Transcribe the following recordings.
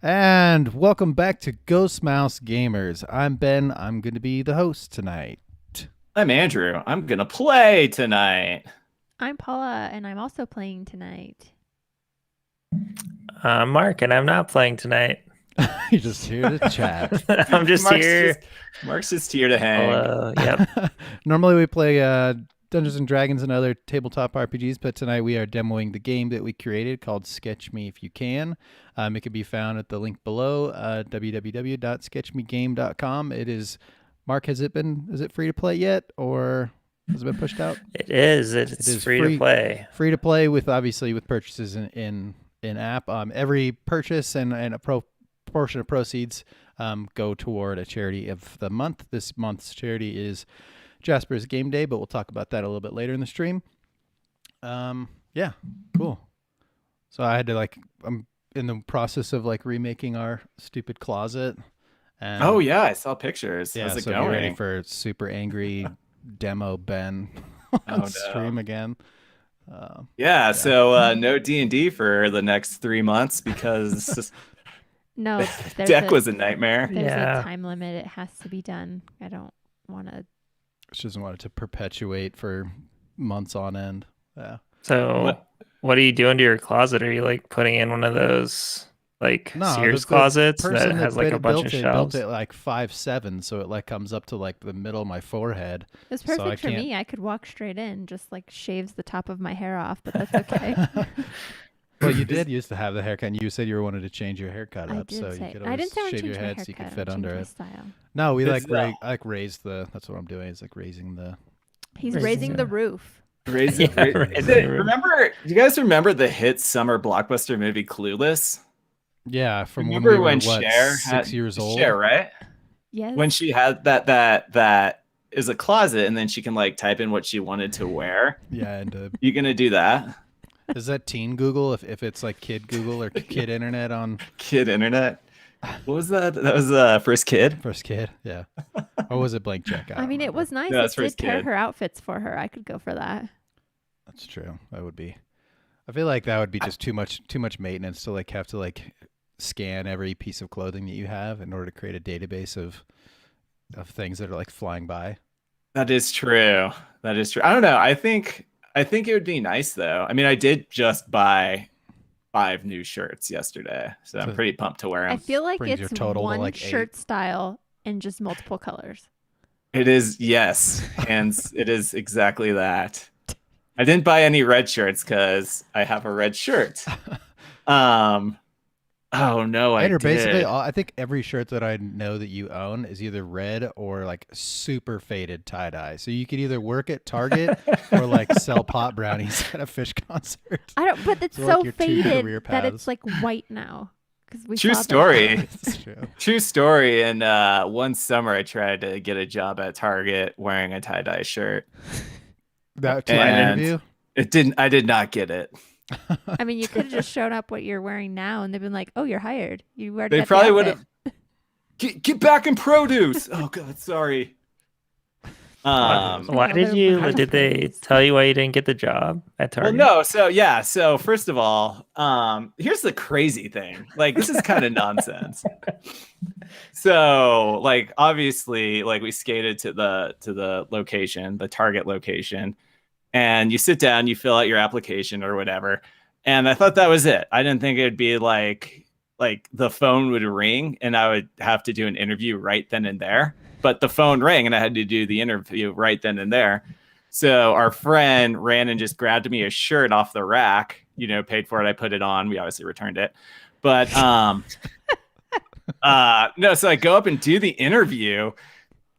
And welcome back to Ghost Mouse Gamers. I'm Ben. I'm going to be the host tonight. I'm Andrew. I'm gonna play tonight. I'm Paula, and I'm also playing tonight. I'm Mark, and I'm not playing tonight. You're just here to chat. I'm just here. Mark's just here to hang. Yep. Normally we play Dungeons and Dragons and other tabletop RPGs, but tonight we are demoing the game that we created called Sketch Me If You Can. It can be found at the link below, www.sketchmegame.com. It is, Mark, is it free to play yet, or has it been pushed out? It is. It's free to play. Free to play with purchases in app. Every purchase and a portion of proceeds go toward a charity of the month. This month's charity is Jasper's Game Day, but we'll talk about that a little bit later in the stream. Yeah, cool. So I had to I'm in the process of remaking our stupid closet. And Oh yeah, I saw pictures. yeah, How's it so going? get ready for super angry demo Ben on no. stream again. So no D&D for the next 3 months because No, deck was a nightmare. There's Yeah. a time limit. It has to be done. I don't want to. She doesn't want it to perpetuate for months on end. Yeah. So, what are you doing to your closet? Are you putting in one of those Sears the closets person that has that a bunch built of it, shelves? built it 5'7", so it comes up to the middle of my forehead. It's So I perfect for can't- me. I could walk straight in, just shaves the top of my hair off, but that's okay. Well, you did used to have the haircut, and you said you wanted to change your haircut I up, did so say you could I always didn't say I would shave change your my head haircut. so you could I fit would under change my it. style. No, we It's, raise the. That's what I'm doing. Is raising the. He's Raising raising the- the roof. Raising the roof. Remember, do you guys remember the hit summer blockbuster movie Clueless? Yeah, from Remember when we were when what, Cher 6 years old. Cher, right? Yes. When she had that is a closet, and then she can type in what she wanted to wear. Yeah, and You gonna do that? is that teen Google if it's kid Google or kid internet on Kid internet. What was that? That was first kid. first kid? Yeah, or was it blank check? I mean, it was nice. No, It it's did first pair kid. her outfits for her. I could go for that. That's true. That would be. I feel like that would be just too much maintenance to have to scan every piece of clothing that you have in order to create a database of things that are flying by. That is true. That is true. I don't know. I think it would be nice though. I mean, I did just buy 5 new shirts yesterday, so I'm So- pretty pumped to wear I them. feel like brings your it's total to, one 8. shirt style and just multiple colors. It is, yes, and it is exactly that. I didn't buy any red shirts because I have a red shirt. Oh no, I did. Basically, I think every shirt that I know that you own is either red or super faded tie dye. So you could either work at Target or sell pot brownies at a fish concert. I don't, but it's So, so your 2 career faded that it's paths. white now. Because we True saw that. story. It's true. True story. And one summer, I tried to get a job at Target wearing a tie dye shirt. That to an And- interview. It didn't. I did not get it. I mean, you could have just shown up what you're wearing now, and they've been like, "Oh, you're hired. You already They got the probably would outfit." have. Get back in produce. Oh God, sorry. Why No, did they're you? behind Did they things. tell you why you didn't get the job at Well, Target? no. So yeah. So first of all, here's the crazy thing. This is kind of nonsense. So obviously, we skated to the location, the Target location, and you sit down, you fill out your application or whatever. And I thought that was it. I didn't think it'd be like the phone would ring and I would have to do an interview right then and there. But the phone rang and I had to do the interview right then and there. So our friend ran and just grabbed me a shirt off the rack, paid for it. I put it on. We obviously returned it. But no, so I go up and do the interview.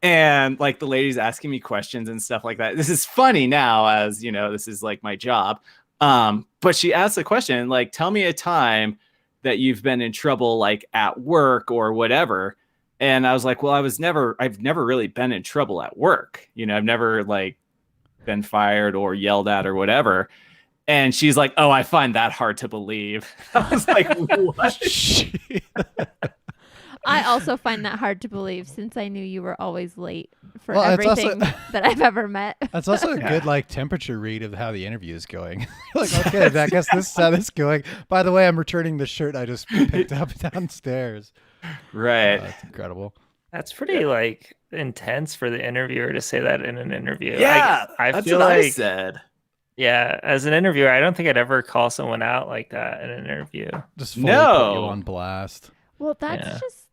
And the lady's asking me questions and stuff like that. This is funny now, as this is my job. But she asked the question, tell me a time that you've been in trouble, at work or whatever. And I was like, well, I've never really been in trouble at work. I've never been fired or yelled at or whatever. And she's like, oh, I find that hard to believe. I was like, what? I also find that hard to believe since I knew you were always late for Well, it's also- everything that I've ever met. That's also a good like temperature read of how the interview is going. Like, okay, I guess this is how this is going. By the way, I'm returning the shirt I just picked up downstairs. Right. That's incredible. That's pretty like intense for the interviewer to say that in an interview. Yeah, I that's feel what I like said. yeah, as an interviewer, I don't think I'd ever call someone out like that in an interview. Just fully put you No. on blast. Well, that's Yeah. just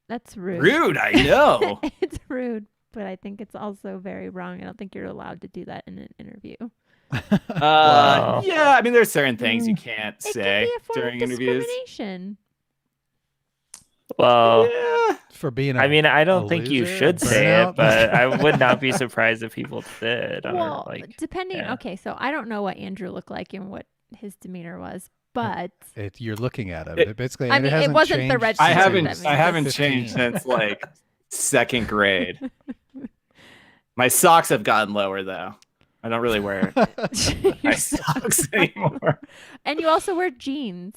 that's rude. Rude, I know. It's rude, but I think it's also very wrong. I don't think you're allowed to do that in an interview. Wow. Yeah, I mean, there's certain things you can't It say can be a form during of interviews. discrimination. Well, Yeah. For being I mean, I don't a think you loser, should a say burnout. it, but I would not be surprised if people did. Or, Well, like, depending. yeah. Okay, so I don't know what Andrew looked like and what his demeanor was, but You're looking at him. It- Basically, I and mean, it hasn't wasn't the changed red I shirt since haven't he that was made I haven't 15. changed since like second grade. My socks have gotten lower though. I don't really wear my socks anymore. and you also wear jeans.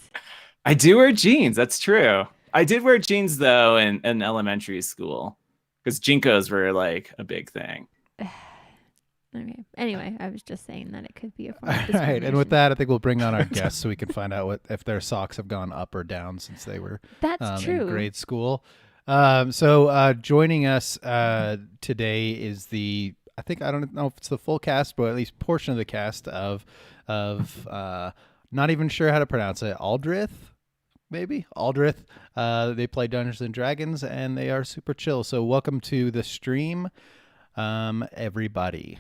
I do wear jeans. That's true. I did wear jeans though in elementary school because jinkos were like a big thing. Okay. Anyway, I was just saying that it could be a form All of right, discrimination. and with that, I think we'll bring on our guests so we can find out if their socks have gone up or down since they were That's true. in grade school. So joining us today is I don't know if it's the full cast, but at least portion of the cast of not even sure how to pronounce it. Aldrith. They play Dungeons and Dragons, and they are super chill. So welcome to the stream, everybody.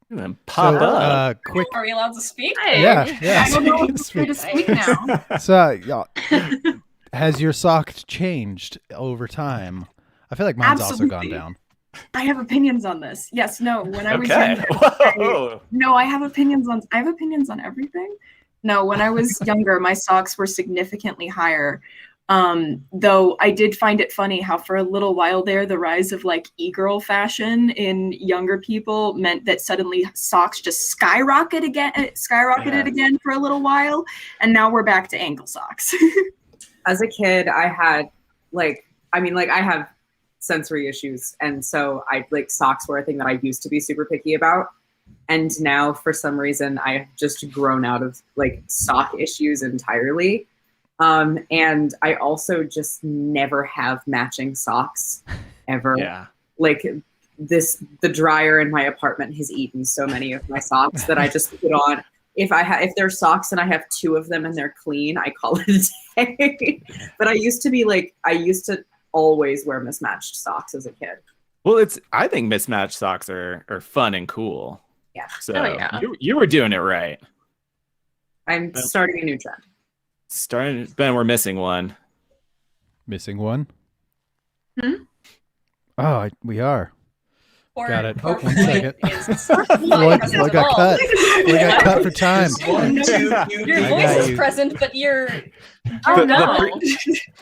And then pop up. Quick. Are we allowed to speak? Yeah. I don't know you can if you're to speak. speak now. So, has your sock changed over time? I feel like mine's also gone Absolutely. down. I have opinions on this. Yes, no. When I was Okay. younger, Whoa. no, I have opinions on everything. No, when I was younger, my socks were significantly higher. Though I did find it funny how for a little while there, the rise of like e-girl fashion in younger people meant that suddenly socks just skyrocketed again for a little while, and now we're back to ankle socks. As a kid, I had I have sensory issues, and so socks were a thing that I used to be super picky about. And now for some reason I've just grown out of sock issues entirely. And I also just never have matching socks ever. Yeah. The dryer in my apartment has eaten so many of my socks that I just put on. If there's socks and I have two of them and they're clean, I call it a day. But I used to always wear mismatched socks as a kid. Well, I think mismatched socks are fun and cool. Yeah. So Oh, yeah. you were doing it right. I'm starting a new trend. Ben, we're missing one. Missing one? Hmm? Oh, we are. Poor- Got it. poor Oh, 1 Floyd second. is Floyd present at got all. cut. We got cut for time. Your I voice got is you. present, but you're Oh, The- no.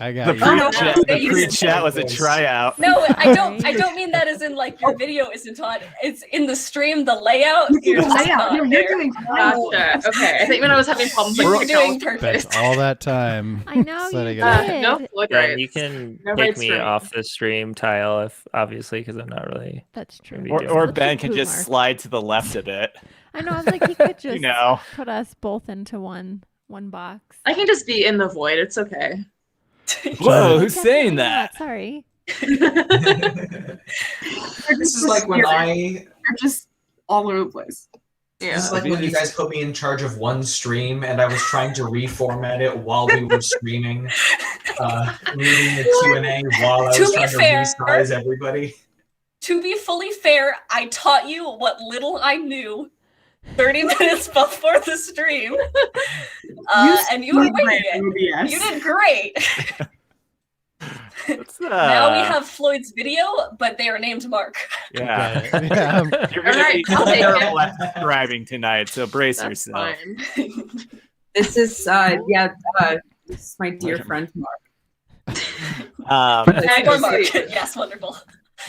I The got you. no, pre-chat, no, the you- pre-chat was a tryout. no. I don't mean that as in your video isn't on. It's in the stream, the layout. You're just not You're there. doing Gotcha. Okay. I think when I was having problems You're with doing Spent perfect. all that time. I know setting you it up. did. no Floyd Ben, rights. you can No take rights me for me. off the stream tile if obviously because I'm not really. That's true. Maybe Or different. Ben Look can at just Kumar. slide to the left a bit. I know. I was like, he could just You know. put us both into one box. I can just be in the void. It's okay. Whoa, who's Definitely saying not, that? Sorry. This is like when You're just all over the place. Yeah. This is like when you guys put me in charge of one stream and I was trying to reformat it while we were streaming, reading the Q&A while I To was be trying fair- to resize everybody. To be fully fair, I taught you what little I knew 30 minutes before the stream. And you were winging it. You did great. Now we have Floyd's video, but they are named Mark. Yeah. Yeah. You're gonna Alright, be I'll take terrible at describing tonight, so brace That's yourself. fine. This is this is my dear friend Mark. I Or can Mark. see. Yes, wonderful.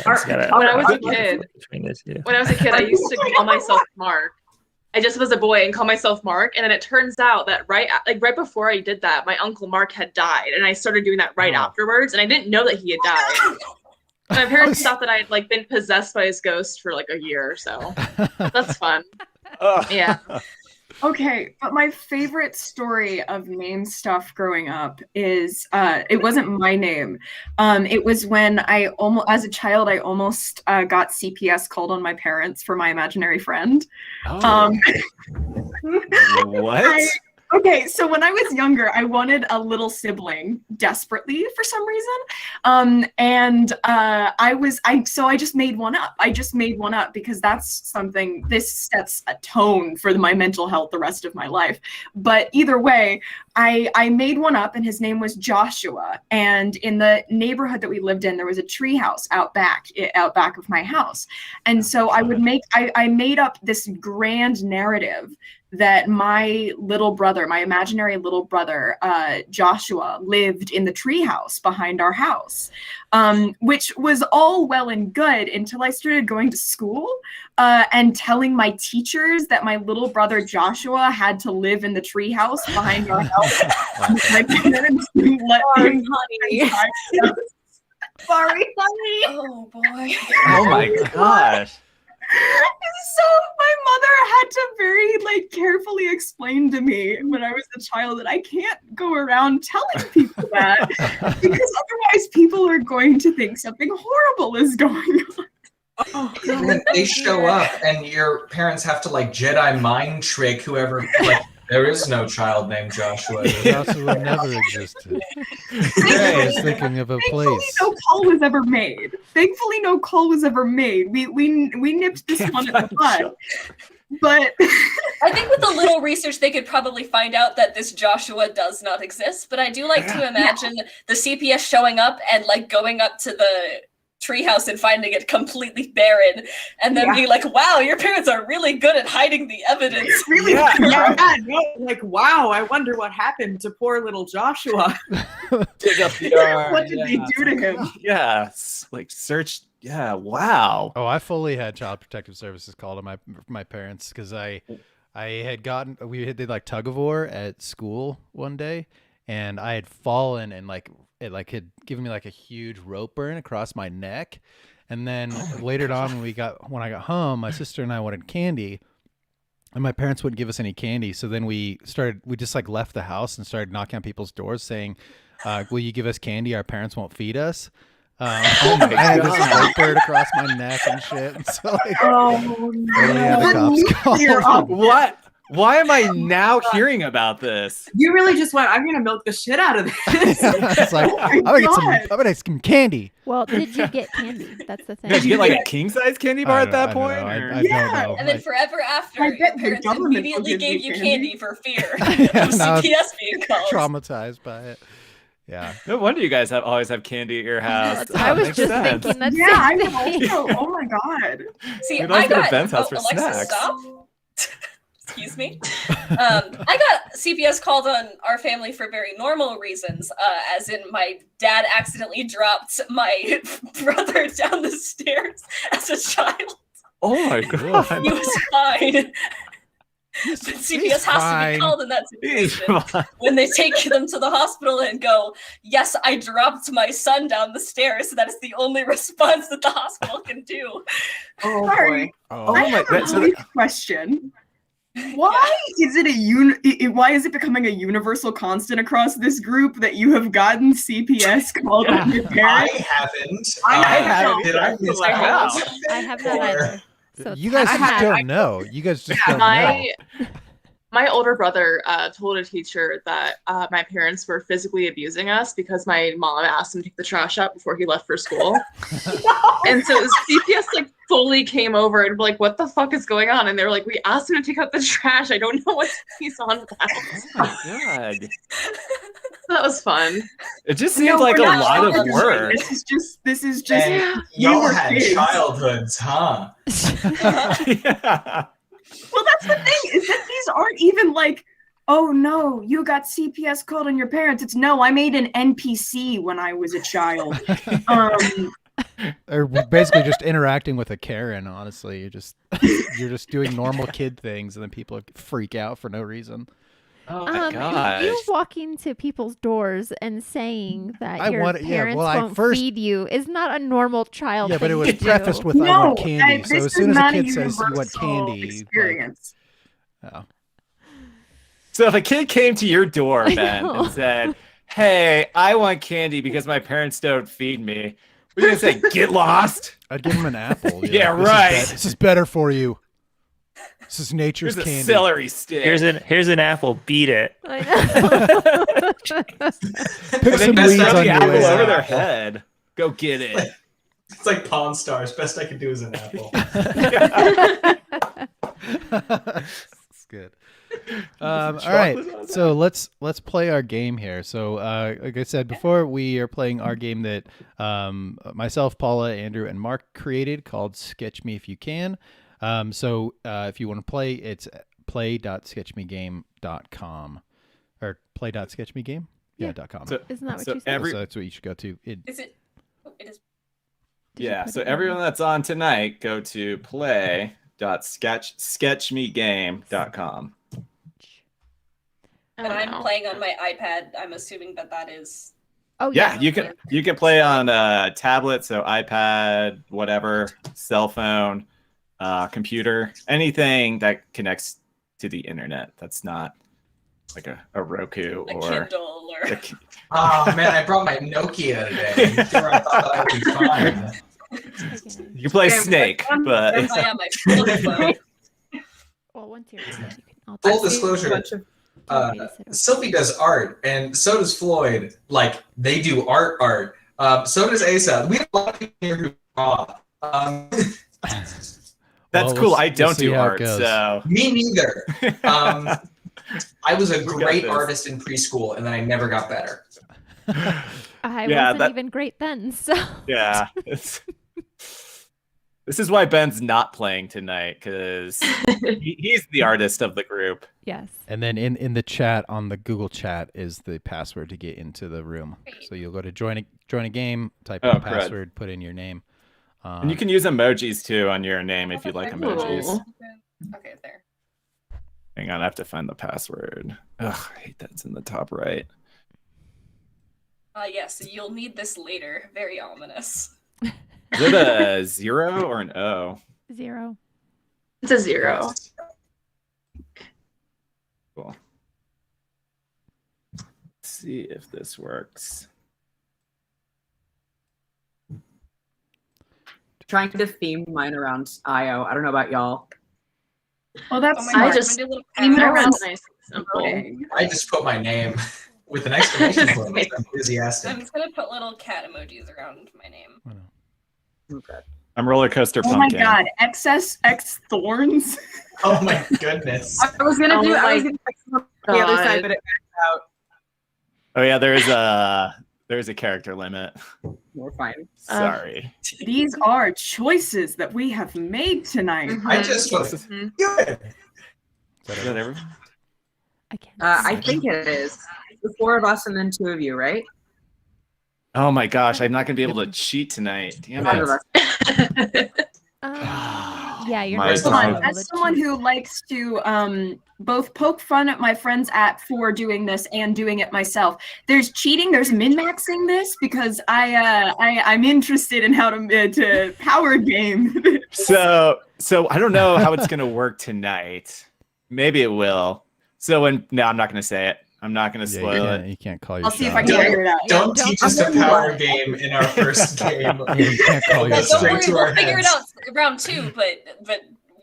Ben's gotta- When I was a between kid, between this two. I used to call myself Mark. I just was a boy and called myself Mark. And then it turns out that right before I did that, my uncle Mark had died, and I started doing that right afterwards, and I didn't know that he had died. My parents thought that I had like been possessed by his ghost for like a year or so. That's fun. Yeah. Okay, but my favorite story of name stuff growing up is it wasn't my name. It was when as a child, I almost got CPS called on my parents for my imaginary friend. What? Okay, so when I was younger, I wanted a little sibling desperately for some reason. So I just made one up. I just made one up because that's something, this sets a tone for my mental health the rest of my life. But either way, I made one up and his name was Joshua. And in the neighborhood that we lived in, there was a tree house out back of my house. And so I made up this grand narrative that my imaginary little brother, Joshua, lived in the treehouse behind our house, which was all well and good until I started going to school and telling my teachers that my little brother Joshua had to live in the treehouse behind our house. My parents didn't let him. Sorry, honey. Oh boy. Oh my gosh. So my mother had to very carefully explain to me when I was a child that I can't go around telling people that because otherwise people are going to think something horrible is going on. And then they show up and your parents have to Jedi mind trick whoever there is no child named Joshua. Joshua never existed. I was thinking of a place. No call was ever made. Thankfully, no call was ever made. We nipped this one at the bud. But I think with a little research, they could probably find out that this Joshua does not exist. But I do like to imagine the CPS showing up and going up to the treehouse and finding it completely barren, and then being like, "Wow, your parents are really good at hiding the evidence." Really? Wow, I wonder what happened to poor little Joshua. Dig up the yard. What did they do to him? Yeah, search. Yeah, wow. Oh, I fully had Child Protective Services called on my parents because we did tug of war at school one day, and I had fallen and it had given me a huge rope burn across my neck. And then later on when I got home, my sister and I wanted candy and my parents wouldn't give us any candy. So then we just left the house and started knocking on people's doors saying, will you give us candy? Our parents won't feed us. I had this rope burn across my neck and shit. And so the cops called. What? Why am I now hearing about this? You really just went, I'm going to milk the shit out of this. It's I'm gonna get some candy. Well, did you get candy? That's the thing. Did you get a king-size candy bar at that point? I don't know. And then forever after, your parents immediately gave you candy for fear of CPS being called. Traumatized by it. Yeah. No wonder you guys always have candy at your house. I was just thinking that. Yeah, I also. Oh my god. See, I got Ben's house for Alexa, snacks. stop. Excuse me. I got CPS called on our family for very normal reasons, as in my dad accidentally dropped my brother down the stairs as a child. Oh my god. He was fine. But CPS has to be called in that situation when they take them to the hospital and go, "Yes, I dropped my son down the stairs." So that is the only response that the hospital can do. Oh Sorry. boy. I have a question. Why is it why is it becoming a universal constant across this group that you have gotten CPS called on your parents? I haven't. I haven't. Did I miss out? I have not either. So You guys just don't know. You guys just don't know. My older brother told a teacher that my parents were physically abusing us because my mom asked him to take the trash out before he left for school. And so CPS fully came over and were like, "What the fuck is going on?" And they were like, "We asked him to take out the trash. I don't know what he's on about." Oh my god. That was fun. It just seems like a lot of work. This is just y'all had childhoods, huh? Yeah. Well, that's the thing, is that these aren't even oh no, you got CPS called on your parents. It's no, I made an NPC when I was a child. or basically just interacting with a Karen. Honestly, you're just doing normal kid things, and then people freak out for no reason. Oh my gosh. You walking to people's doors and saying that I your want- yeah, parents well, I won't first- feed you is not a normal child. Yeah, but it was thing to prefaced do. with "I want No, candy." So this as soon is as a not kid says you want universal candy, like, experience. oh. So if a kid came to your door, Ben, know. and said, "Hey, I want candy because my parents don't feed me," we're gonna say, "Get lost." I'd give him an apple. Yeah, This is right. This is better for you. This is nature's Here's a candy. celery stick. Here's an apple. Beat it. I know. Pick I some think weeds that's Throw on the your apple way over out. their head. Go get it. It's like Pawn Stars. Best I can do is an apple. That's good. All right, so let's play our game here. So, like I said before, we are playing our game that myself, Paula, Andrew, and Mark created called Sketch Me If You Can. So, if you want to play, it's play.sketchmegame.com or play.sketchmegame. Yeah, .com. So, Isn't that what so you said? So that's what you should go to. Is it? Oh, it is. Did you yeah. put So it in? everyone that's on tonight, go to play.sketchmegame.com. And I'm playing on my iPad. I'm assuming that is. Oh Yeah, yeah. you can play on tablet, so iPad, whatever, cell phone, computer, anything that connects to the internet. That's not like a Roku A or Kindle or. Oh man, I brought my Nokia today. I'm sure I thought that would be fine. You can play Okay, Snake, but Oh yeah, my flip phone. Well, once you're done, you can. I'll Full text you. disclosure, Do you want me to sit over? Sylvie does art, and so does Floyd. Like, they do art. So does Asa. We have a lot of people here who draw. that's Well, cool. we'll I don't see do how it art, goes. so Me neither. I was a We got great this. artist in preschool, and then I never got better. I Yeah, wasn't that- even great then, so. yeah. This is why Ben's not playing tonight, because he's the artist of the group. Yes. And then in the chat on the Google chat is the password to get into the room. So you'll go to join a game, type in Oh, the crud. password, put in your name. And you can use emojis too on your name if you like Ooh. emojis. Okay, there. Hang on, I have to find the password. Ugh, I hate that it's in the top right. Yes, you'll need this later. Very ominous. Is it a 0 or an O? 0. It's a 0. Cool. Let's see if this works. Trying to theme mine around IO. I don't know about y'all. Oh, that's Oh my smart. god, just- I'm gonna do a little Theme it pattern. around Nice and simple. voting. I just put my name with an exclamation point. I'm I'm enthusiastic. just gonna put little cat emojis around my name. Okay. I'm roller coaster Oh my pumpkin. god, XSX Thorns. Oh my goodness. I was gonna Oh do. I my was gonna do the other God. side, but it backed out. Oh yeah, there's a character limit. We're fine. Sorry. These are choices that we have made tonight. I just put Mhm. good. Is that everyone? I can't. I think it is. The 4 of us and then 2 of you, right? Oh my gosh, I'm not gonna be able to cheat tonight. Damn 5 of it. us. Yeah, you're My not Hold God. on, gonna be able as to someone cheat. who likes to both poke fun at my friend's app for doing this and doing it myself, there's cheating, there's min-maxing this because I'm interested in how to power game. So I don't know how it's gonna work tonight. Maybe it will. So I'm not gonna say it. I'm not gonna Yeah, spoil it. you can't call your I'll see if shot. I can figure it out. Yeah, Don't teach us a power game in our first game. Yeah, you can't call your Well, don't shot. Straight worry, to we'll our figure it heads. out round 2, but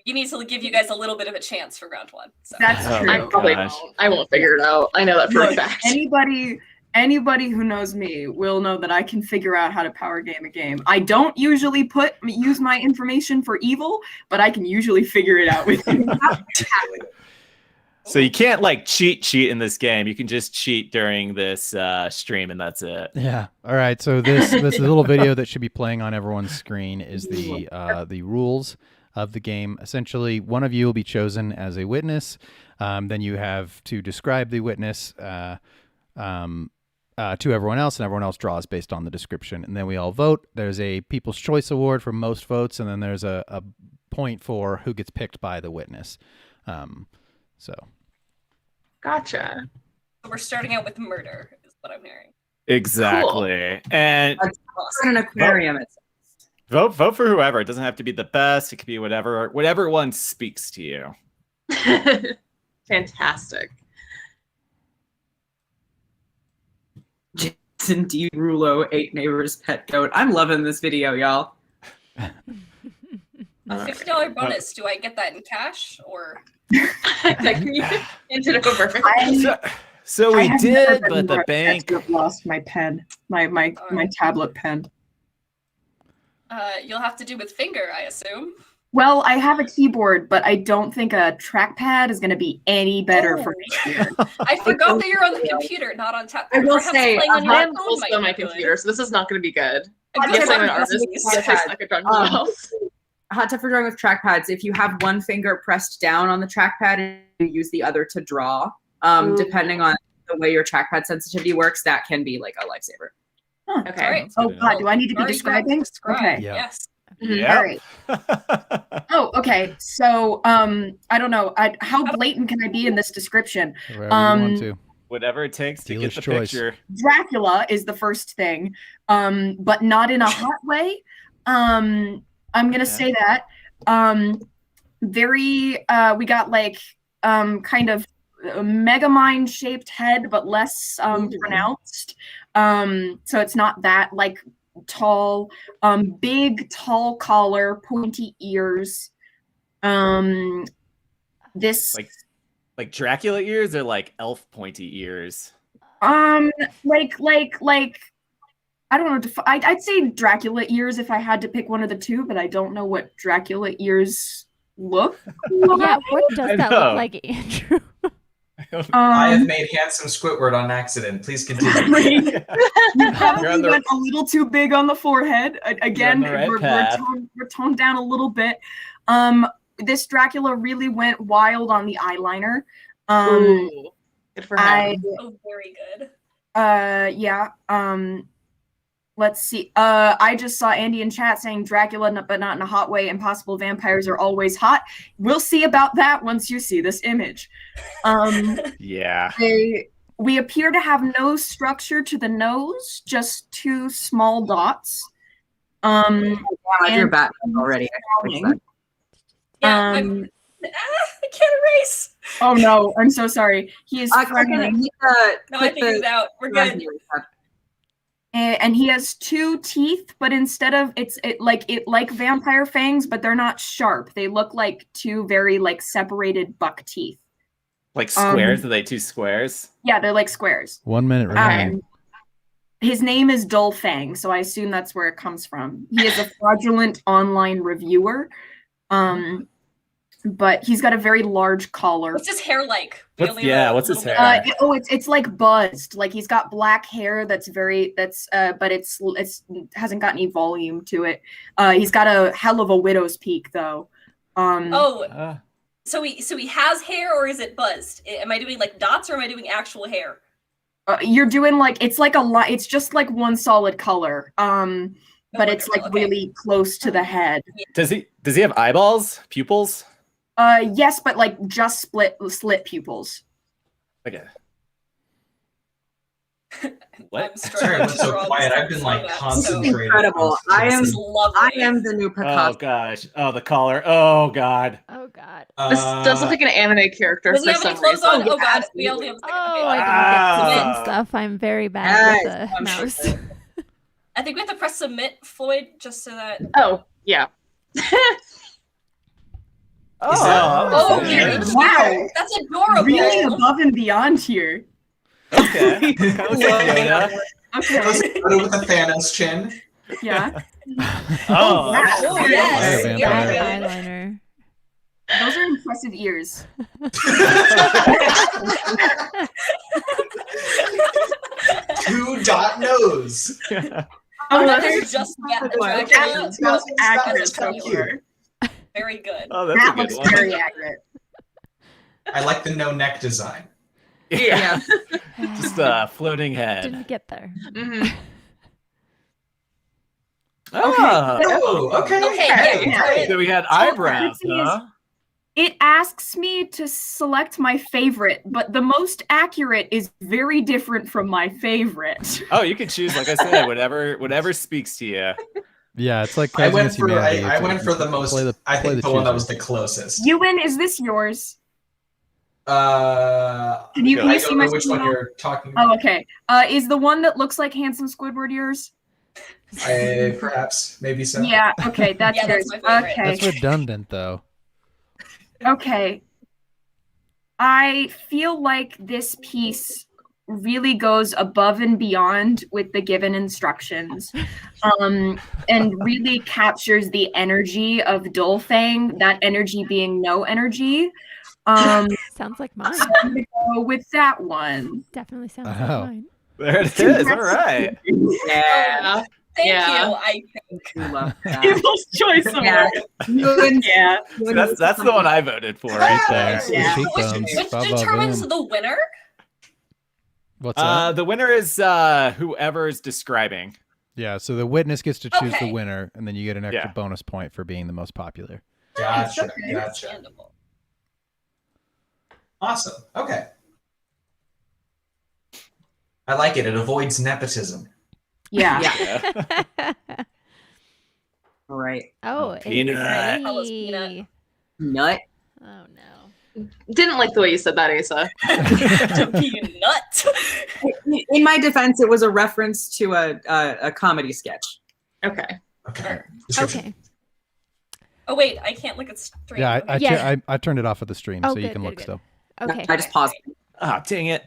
you need to give you guys a little bit of a chance for round 1. So. That's Oh, true. I probably gosh. won't. I won't figure it out. I know that for a Look, fact. anybody who knows me will know that I can figure out how to power game a game. I don't usually use my information for evil, but I can usually figure it out with you. So you can't like cheat in this game. You can just cheat during this stream, and that's it. Yeah. All right. So this little video that should be playing on everyone's screen is the rules of the game. Essentially, one of you will be chosen as a witness. Then you have to describe the witness. to everyone else, and everyone else draws based on the description. And then we all vote. There's a People's Choice Award for most votes, and then there's a point for who gets picked by the witness. So. Gotcha. So we're starting out with murder, is what I'm hearing. Exactly. And an aquarium. vote for whoever. It doesn't have to be the best. It could be whatever one speaks to you. Fantastic. Jason D. Rulo, 8 neighbors pet goat. I'm loving this video, y'all. $50 bonus. Do I get that in cash or? Can you hand it over? So we did, but the bank I've lost my pen, my tablet pen. You'll have to do with finger, I assume. Well, I have a keyboard, but I don't think a trackpad is going to be any better for me here. I forgot that you're on the computer, not on tap. I will Perhaps say, playing on your I'm phone also might on my be good. computer, so this is not going to be good. A Yes, good I'm an one. artist. Yes, I suck at drawing myself. Hot tip for drawing with trackpads. If you have one finger pressed down on the trackpad and you use the other to draw, depending on the way your trackpad sensitivity works, that can be like a lifesaver. Huh. Okay. All right. Oh God, do I need to be Already describing? described. Okay. Yeah. Yes. Yeah. All right. Oh, okay. So, I don't know. How blatant can I be in this description? Wherever you want to. Whatever it takes to Dealer's get the choice. picture. Dracula is the first thing, but not in a hot way. I'm gonna say that. We got like kind of a Megamind shaped head, but less pronounced. So it's not that like tall. Big, tall collar, pointy ears. This Like Dracula ears or like elf pointy ears? like I don't know. I'd say Dracula ears if I had to pick one of the two, but I don't know what Dracula ears look like. Yeah, what does I that know. look like, Andrew? I have made handsome Squidward on accident. Please continue. You probably You're on the- went a little too big on the forehead. Again, You're on the right we're path. toned down a little bit. This Dracula really went wild on the eyeliner. Ooh, good for him. Oh, very good. Yeah. Let's see. I just saw Andy in chat saying Dracula, but not in a hot way. Impossible vampires are always hot. We'll see about that once you see this image. Yeah. We appear to have no structure to the nose, just 2 small dots. You're And- Batman already. Yeah, I can't erase. Oh no, I'm so sorry. He is Click friendly. No, I figured it out. We're good. And he has 2 teeth, but instead of like vampire fangs, but they're not sharp. They look like 2 very like separated buck teeth. Like squares? Are they 2 squares? Yeah, they're like squares. 1 minute remaining. His name is Dullfang, so I assume that's where it comes from. He is a fraudulent online reviewer. But he's got a very large collar. What's his hair like? What's his hair? It's like buzzed. Like he's got black hair but it's hasn't got any volume to it. He's got a hell of a widow's peak though. So he has hair, or is it buzzed? Am I doing like dots, or am I doing actual hair? You're doing like it's like it's just like one solid color. But it's like really close to the head. Does he have eyeballs? Pupils? Yes, but like just slit pupils. Okay. What? Sorry, I was so quiet. I've been like concentrating. Incredible. I Lovely. am the new Picasso. Oh gosh. Oh, the collar. Oh god. Oh god. This does look like an anime character Does he for have any some clothes reason. on? Oh god, we only have. Oh, I didn't get submit stuff. I'm very bad with I'm the mouse. sure. I think we have to press submit, Floyd, just so that. Oh, yeah. Oh, okay. Wow. That's adorable. Really above and beyond here. Okay. Kind of like Yoda. Okay. Started with a Thanos chin. Yeah. Oh. wow. Oh, yes. Vampire. Yeah. Eyeliner. Those are impressive ears. Two dot nose. Oh, That that's is just that's Dracula. accurate. so cute. Very good. Oh, that's That a good looks one. very accurate. I like the no neck design. Yeah. Just floating head. Didn't get there. Mhm. Oh, okay. Okay, Hey, yeah. hey. so we had So eyebrows, the thing is- huh? It asks me to select my favorite, but the most accurate is very different from my favorite. Oh, you can choose, like I said, whatever speaks to you. Yeah, it's like I Cards went Against for Humanity. I went for the most. I think the one that was the closest. Ewan, is this yours? Can you I see don't my know which one screen? you're talking about. Oh, okay. Is the one that looks like handsome Squidward yours? Perhaps, maybe so. Yeah. Okay, that's Yeah, yours. that's my favorite. Okay. That's redundant, though. Okay. I feel like this piece really goes above and beyond with the given instructions, and really captures the energy of Dolfang, that energy being no energy. Sounds like mine. So I'm gonna go with that one. Definitely sounds like Oh. mine. There it is. All right. Yeah. Thank Yeah. you. I I love that. People's choice Yeah. award. Yeah. So that's the one I voted for right there. Yeah. The which, cheekbones. which Ba-ba-boom. determines the winner? What's that? The winner is whoever's describing. Yeah, so the witness gets to choose Okay. the winner, and then you get an extra Yeah. bonus point for being the most popular. Gotcha. Okay. Gotcha. Understandable. Awesome. Okay. I like it. It avoids nepotism. Yeah. Yeah. All right. Oh, Peanut. it's Tell us, me. Peanut. Nut. Oh no. Didn't like the way you said that, Asa. To be a nut. In my defense, it was a reference to a comedy sketch. Okay. Okay. Description. Okay. Oh wait, I can't look at stream. Yeah, Okay. Yeah. I turned it off of the stream, Oh, so you good, can good, look good. still. Okay. I just paused. Ah, dang it.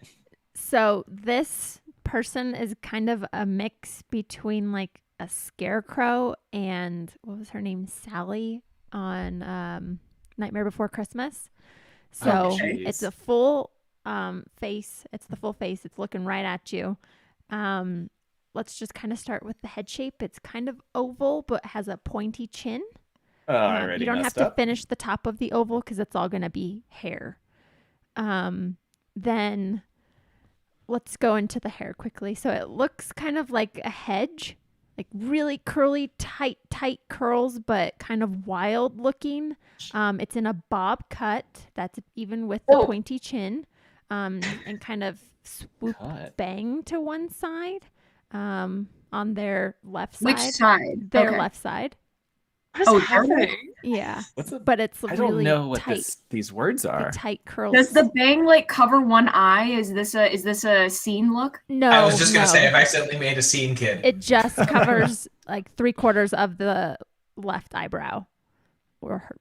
So this person is kind of a mix between like a scarecrow and what was her name, Sally on Nightmare Before Christmas. So Oh, it's jeez. a full face. It's the full face. It's looking right at you. Let's just kind of start with the head shape. It's kind of oval, but has a pointy chin. Oh, I already You don't have messed to up. finish the top of the oval because it's all going to be hair. Then let's go into the hair quickly. So it looks kind of like a hedge, like really curly, tight curls, but kind of wild looking. It's in a bob cut. That's even with the Oh. pointy chin, and kind of swoop Cut. bang to one side, on their left side. Which side? Their Okay. left side. What is Oh, happening? Yeah. What's the? But it's I don't really know what tight. these words The are. tight curls. Does the bang like cover one eye? Is this a scene look? No. I was just gonna no. say, I've accidentally made a scene kid. It just covers like 3/4 of the left eyebrow, or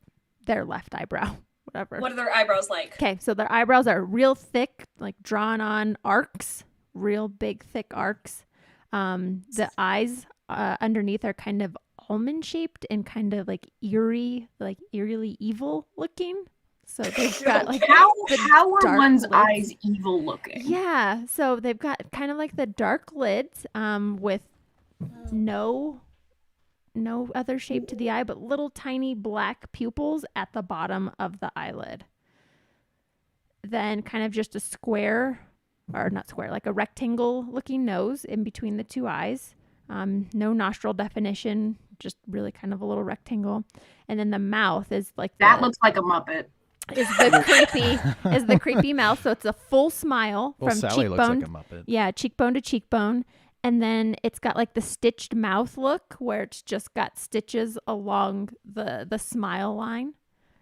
their left eyebrow, whatever. What are their eyebrows like? Okay, so their eyebrows are real thick, like drawn on arcs, real big thick arcs. The eyes underneath are kind of almond shaped and kind of like eerily evil looking. So they've got like the How are dark one's lids. eyes evil looking? Yeah, so they've got kind of like the dark lids with no other shape to the eye, but little tiny black pupils at the bottom of the eyelid. Then kind of just a square, or not square, like a rectangle looking nose in between the two eyes. No nostril definition, just really kind of a little rectangle. And then the mouth is like That the, looks like a Muppet. is the creepy mouth. So it's a full smile Well, from Sally looks cheekbone. like a Muppet. Yeah, cheekbone to cheekbone. And then it's got like the stitched mouth look where it's just got stitches along the smile line.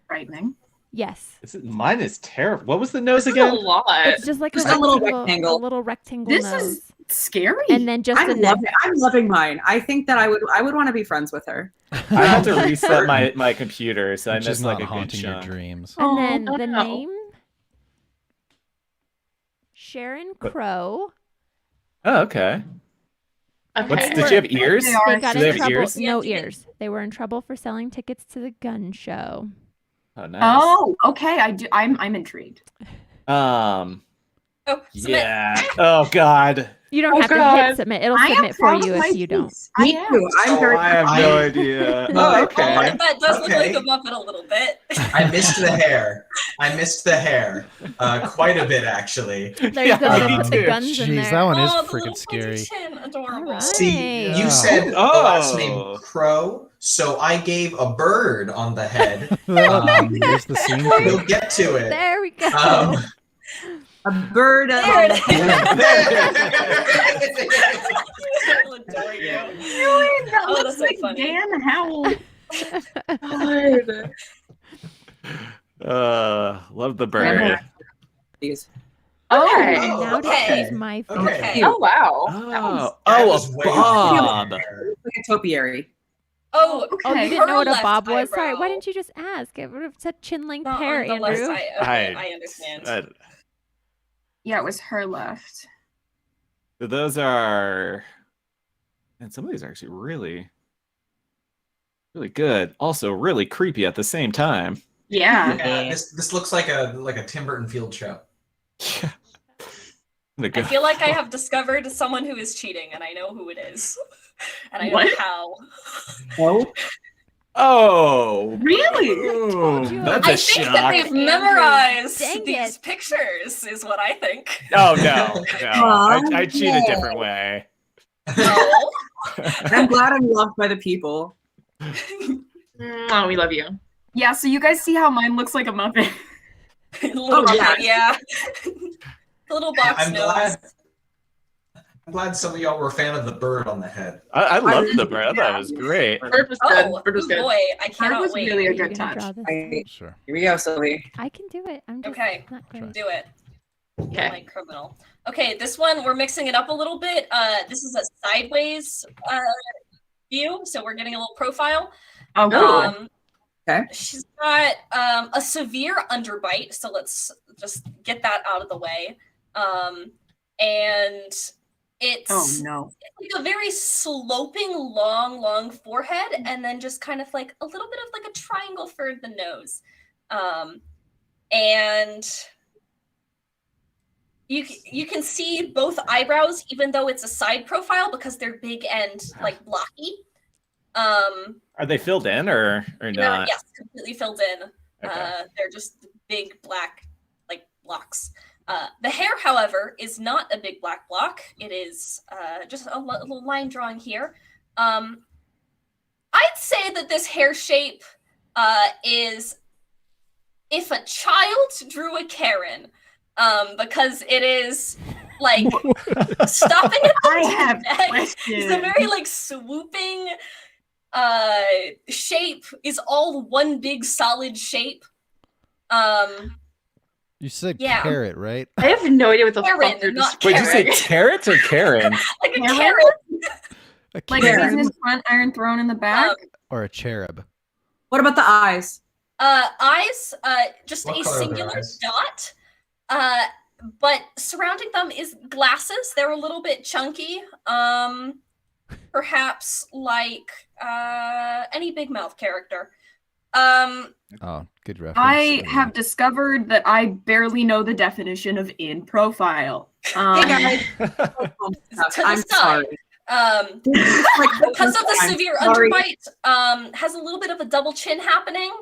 Frightening. Yes. Mine is terrible. What was the nose This is a again? lot. It's just like Just a a little rectangle. rectangle. A little rectangle This nose. is scary. And then just a neck. I'm loving mine. I think that I would want to be friends with her. I had to reset my computer, so I Which is missed like not a good haunting your chunk. dreams. And Oh, then no, the no. name Sharon Crow. Oh, okay. What's, They did were- you have ears? They are- They got Do they in have trouble. ears? No Yeah, ears. They were in trouble for selling tickets to the gun show. Oh, nice. Oh, okay. I'm intrigued. Oh, submit. Yeah. Oh God. You don't Oh, have to God. hit submit. It'll I am submit for proud you of my if you don't. face. I Me am. too. I'm So very. I have no idea. Oh, Oh, Oh, okay. that does look like Okay. a Muppet a little bit. I missed the hair. Quite a bit, actually. There you go. They me put the too. guns in Jeez, there. that one is Oh, the freaking little pointy scary. chin, adorable. All See, right. you said the Oh. last name Crow, so I gave a bird on the head. There's the scene. for We'll it. get to it. There we go. A bird There on it the is. I'll adore you. Really? That Oh, looks that's so like funny. Dan Howell. Love the bird. These. Okay. And now okay. to choose my favorite. Okay. Oh wow. Oh, That oh, was a way bob. better. Like a topiary. Oh, Oh, Okay. you didn't know what a Her bob left was? Sorry, why eyebrow. didn't you just ask? It would have said chin length Not hair, on the left Andrew. side. Okay, I understand. Yeah, it was her left. Those are, and some of these are actually really, really good. Also, really creepy at the same time. Yeah. Yeah, this looks like a Tim Burton field show. I feel like I have discovered someone who is cheating, and I know who it is, and I know What? how. Oh. Oh, Really? told you. that's I a think shock. that they've Andrew, memorized dang these it. pictures, is what I think. Oh no, no, I cheat a no. different way. No. I'm glad I'm loved by the people. Oh, we love you. Yeah, so you guys see how mine looks like a Muppet? Little Oh, yeah. Muppet, yeah. The little box I'm nose. glad some of y'all were a fan of the bird on the head. I loved the bird. I thought it was great. Bird was good. Oh, Bird was good. boy, I That cannot was wait. really a You're good gonna touch. draw this I- out. Sure. Here we go, Sylvie. I can do it. I'm just Okay. not great. Do it. Okay. Like criminal. Okay, this one we're mixing it up a little bit. This is a sideways view, so we're getting a little profile. Oh, cool. Okay. She's got a severe underbite, so let's just get that out of the way. And it's Oh no. like a very sloping, long forehead, and then just kind of like a little bit of like a triangle for the nose. And you can see both eyebrows, even though it's a side profile, because they're big and like blocky. Are they filled in or not? Yes, completely filled in. Okay. They're just big black like blocks. The hair, however, is not a big black block. It is just a little line drawing here. I'd say that this hair shape is if a child drew a Karen, because it is like stopping at the I have neck. questions. It's a very like swooping shape. Is all one big solid shape. You said Yeah. carrot, right? I have no idea what the Karen, fuck you're not Wait, did you say Karen. carrots or Karen? Like a Karen? carrot. A Like carrot business front, iron thrown in the back. or a cherub? What about the eyes? Eyes, just What a color are their singular eyes? dot. But surrounding them is glasses. They're a little bit chunky. Perhaps like any big mouth character. Oh, good reference. I have discovered that I barely know the definition of in profile. Hey guys, to the I'm side. sorry. Because of the I'm severe sorry. underbite, has a little bit of a double chin happening.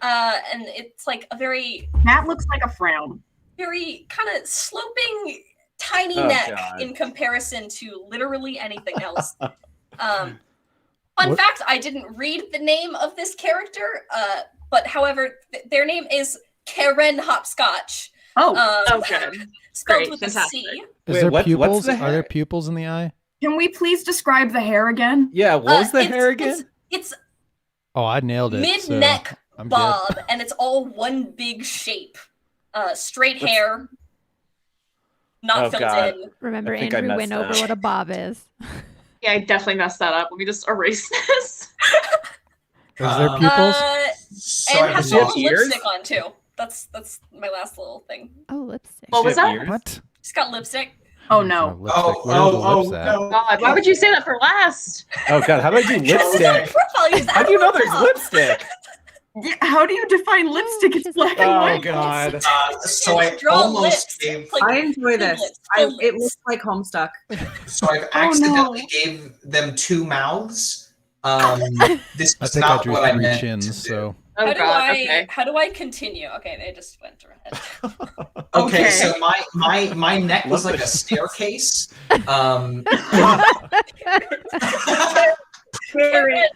And it's like a very, That looks like a frown. very kind of sloping, tiny Oh, neck God. in comparison to literally anything else. Fun What- fact, I didn't read the name of this character, but however, their name is Karen Hopscotch. Oh, Oh, good. Spelled Great, with a fantastic. C. Is Wait, there what's pupils? the Are there hair? pupils in the eye? can we please describe the hair again? Yeah, what was the It's- hair again? It's Oh, I nailed it. so mid-neck I'm good. bob, and it's all one big shape. Straight hair, not Oh, filled God. in. Remember, I think I Andrew went messed over up. what a bob is. Yeah, I definitely messed that up. Let me just erase this. Is there Um, pupils? So And I has was a have little ears? lipstick on too. That's my last little thing. Oh, lipstick. What was She have that? ears? What? She's got lipstick. Oh no. Lipstick. Where are the lips at? no. God, why would you say that for last? Oh God, how about you This is my lipstick? profile. You just How do you know there's add lipstick? Yeah, how do you define lipstick? It's black and Oh white. god. So I Draw almost lips. gave. Like, I enjoy this. lips, full It lips. looks like Homestuck. So I've Oh, no. accidentally gave them 2 mouths. This I was think I not drew what I 3 meant chins, to do. so Oh How do god. I Okay. how do I continue? Okay, they just went ahead. Okay, Okay. so my neck was like a staircase. Karen,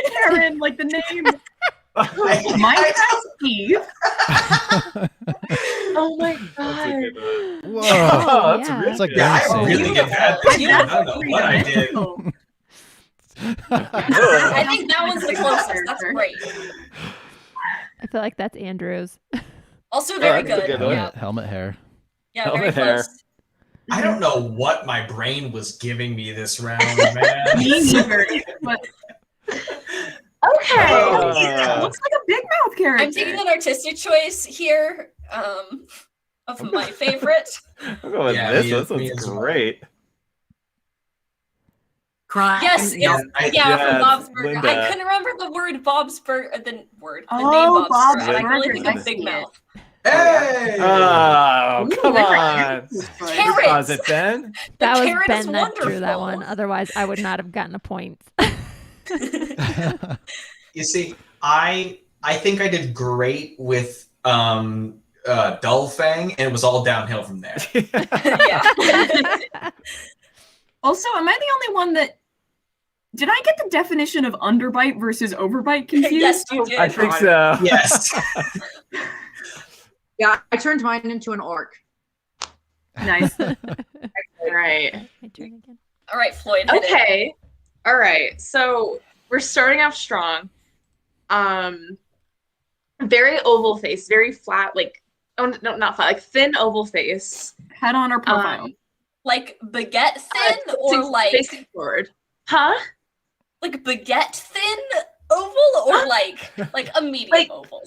Karen, like the name. Mine has teeth. Oh my god. whoa. Oh, that's yeah. really It's like good. Yeah, I Dancing. really get bad Like, picture. I that's don't know what I did. three-dimensional. I think that one's the closest. That's great. I feel like that's Andrew's. Also very that's a good. good one. Yeah, Helmet hair. yeah, Helmet very hair. close. I don't know what my brain was giving me this round, man. Me neither. But Okay. yeah, looks like a big mouth character. I'm taking an artistic choice here, of my favorite. I'm going with Yeah, this. me- This me one's as well. great. Crying. Yes, Yeah, it's yeah, from Bob's Burger. Linda. I couldn't remember the word Bob's Burger, the name Oh, Bob's Bob's Burger. And I Burger, really think I of Big see it. Mouth. Hey! Oh, Ooh, come look on. at this. Carrot. Was it Ben? That was carrot is Ben that drew that wonderful. one. Otherwise, I would not have gotten a point. You see, I think I did great with Dull Fang, and it was all downhill from there. Yeah. Also, am I the only one that did I get the definition of underbite versus overbite confused? Yes, you did. I think so. Yes. Yeah, I turned mine into an orc. Nice. All right. My turn again. All right, Floyd. hit it. Okay. All right. So we're starting off strong. Very oval face, very flat, like no, not flat, like thin oval face. Head on our profile. Like baguette thin or facing- like facing forward. Huh? like baguette thin oval or like a medium Like- oval.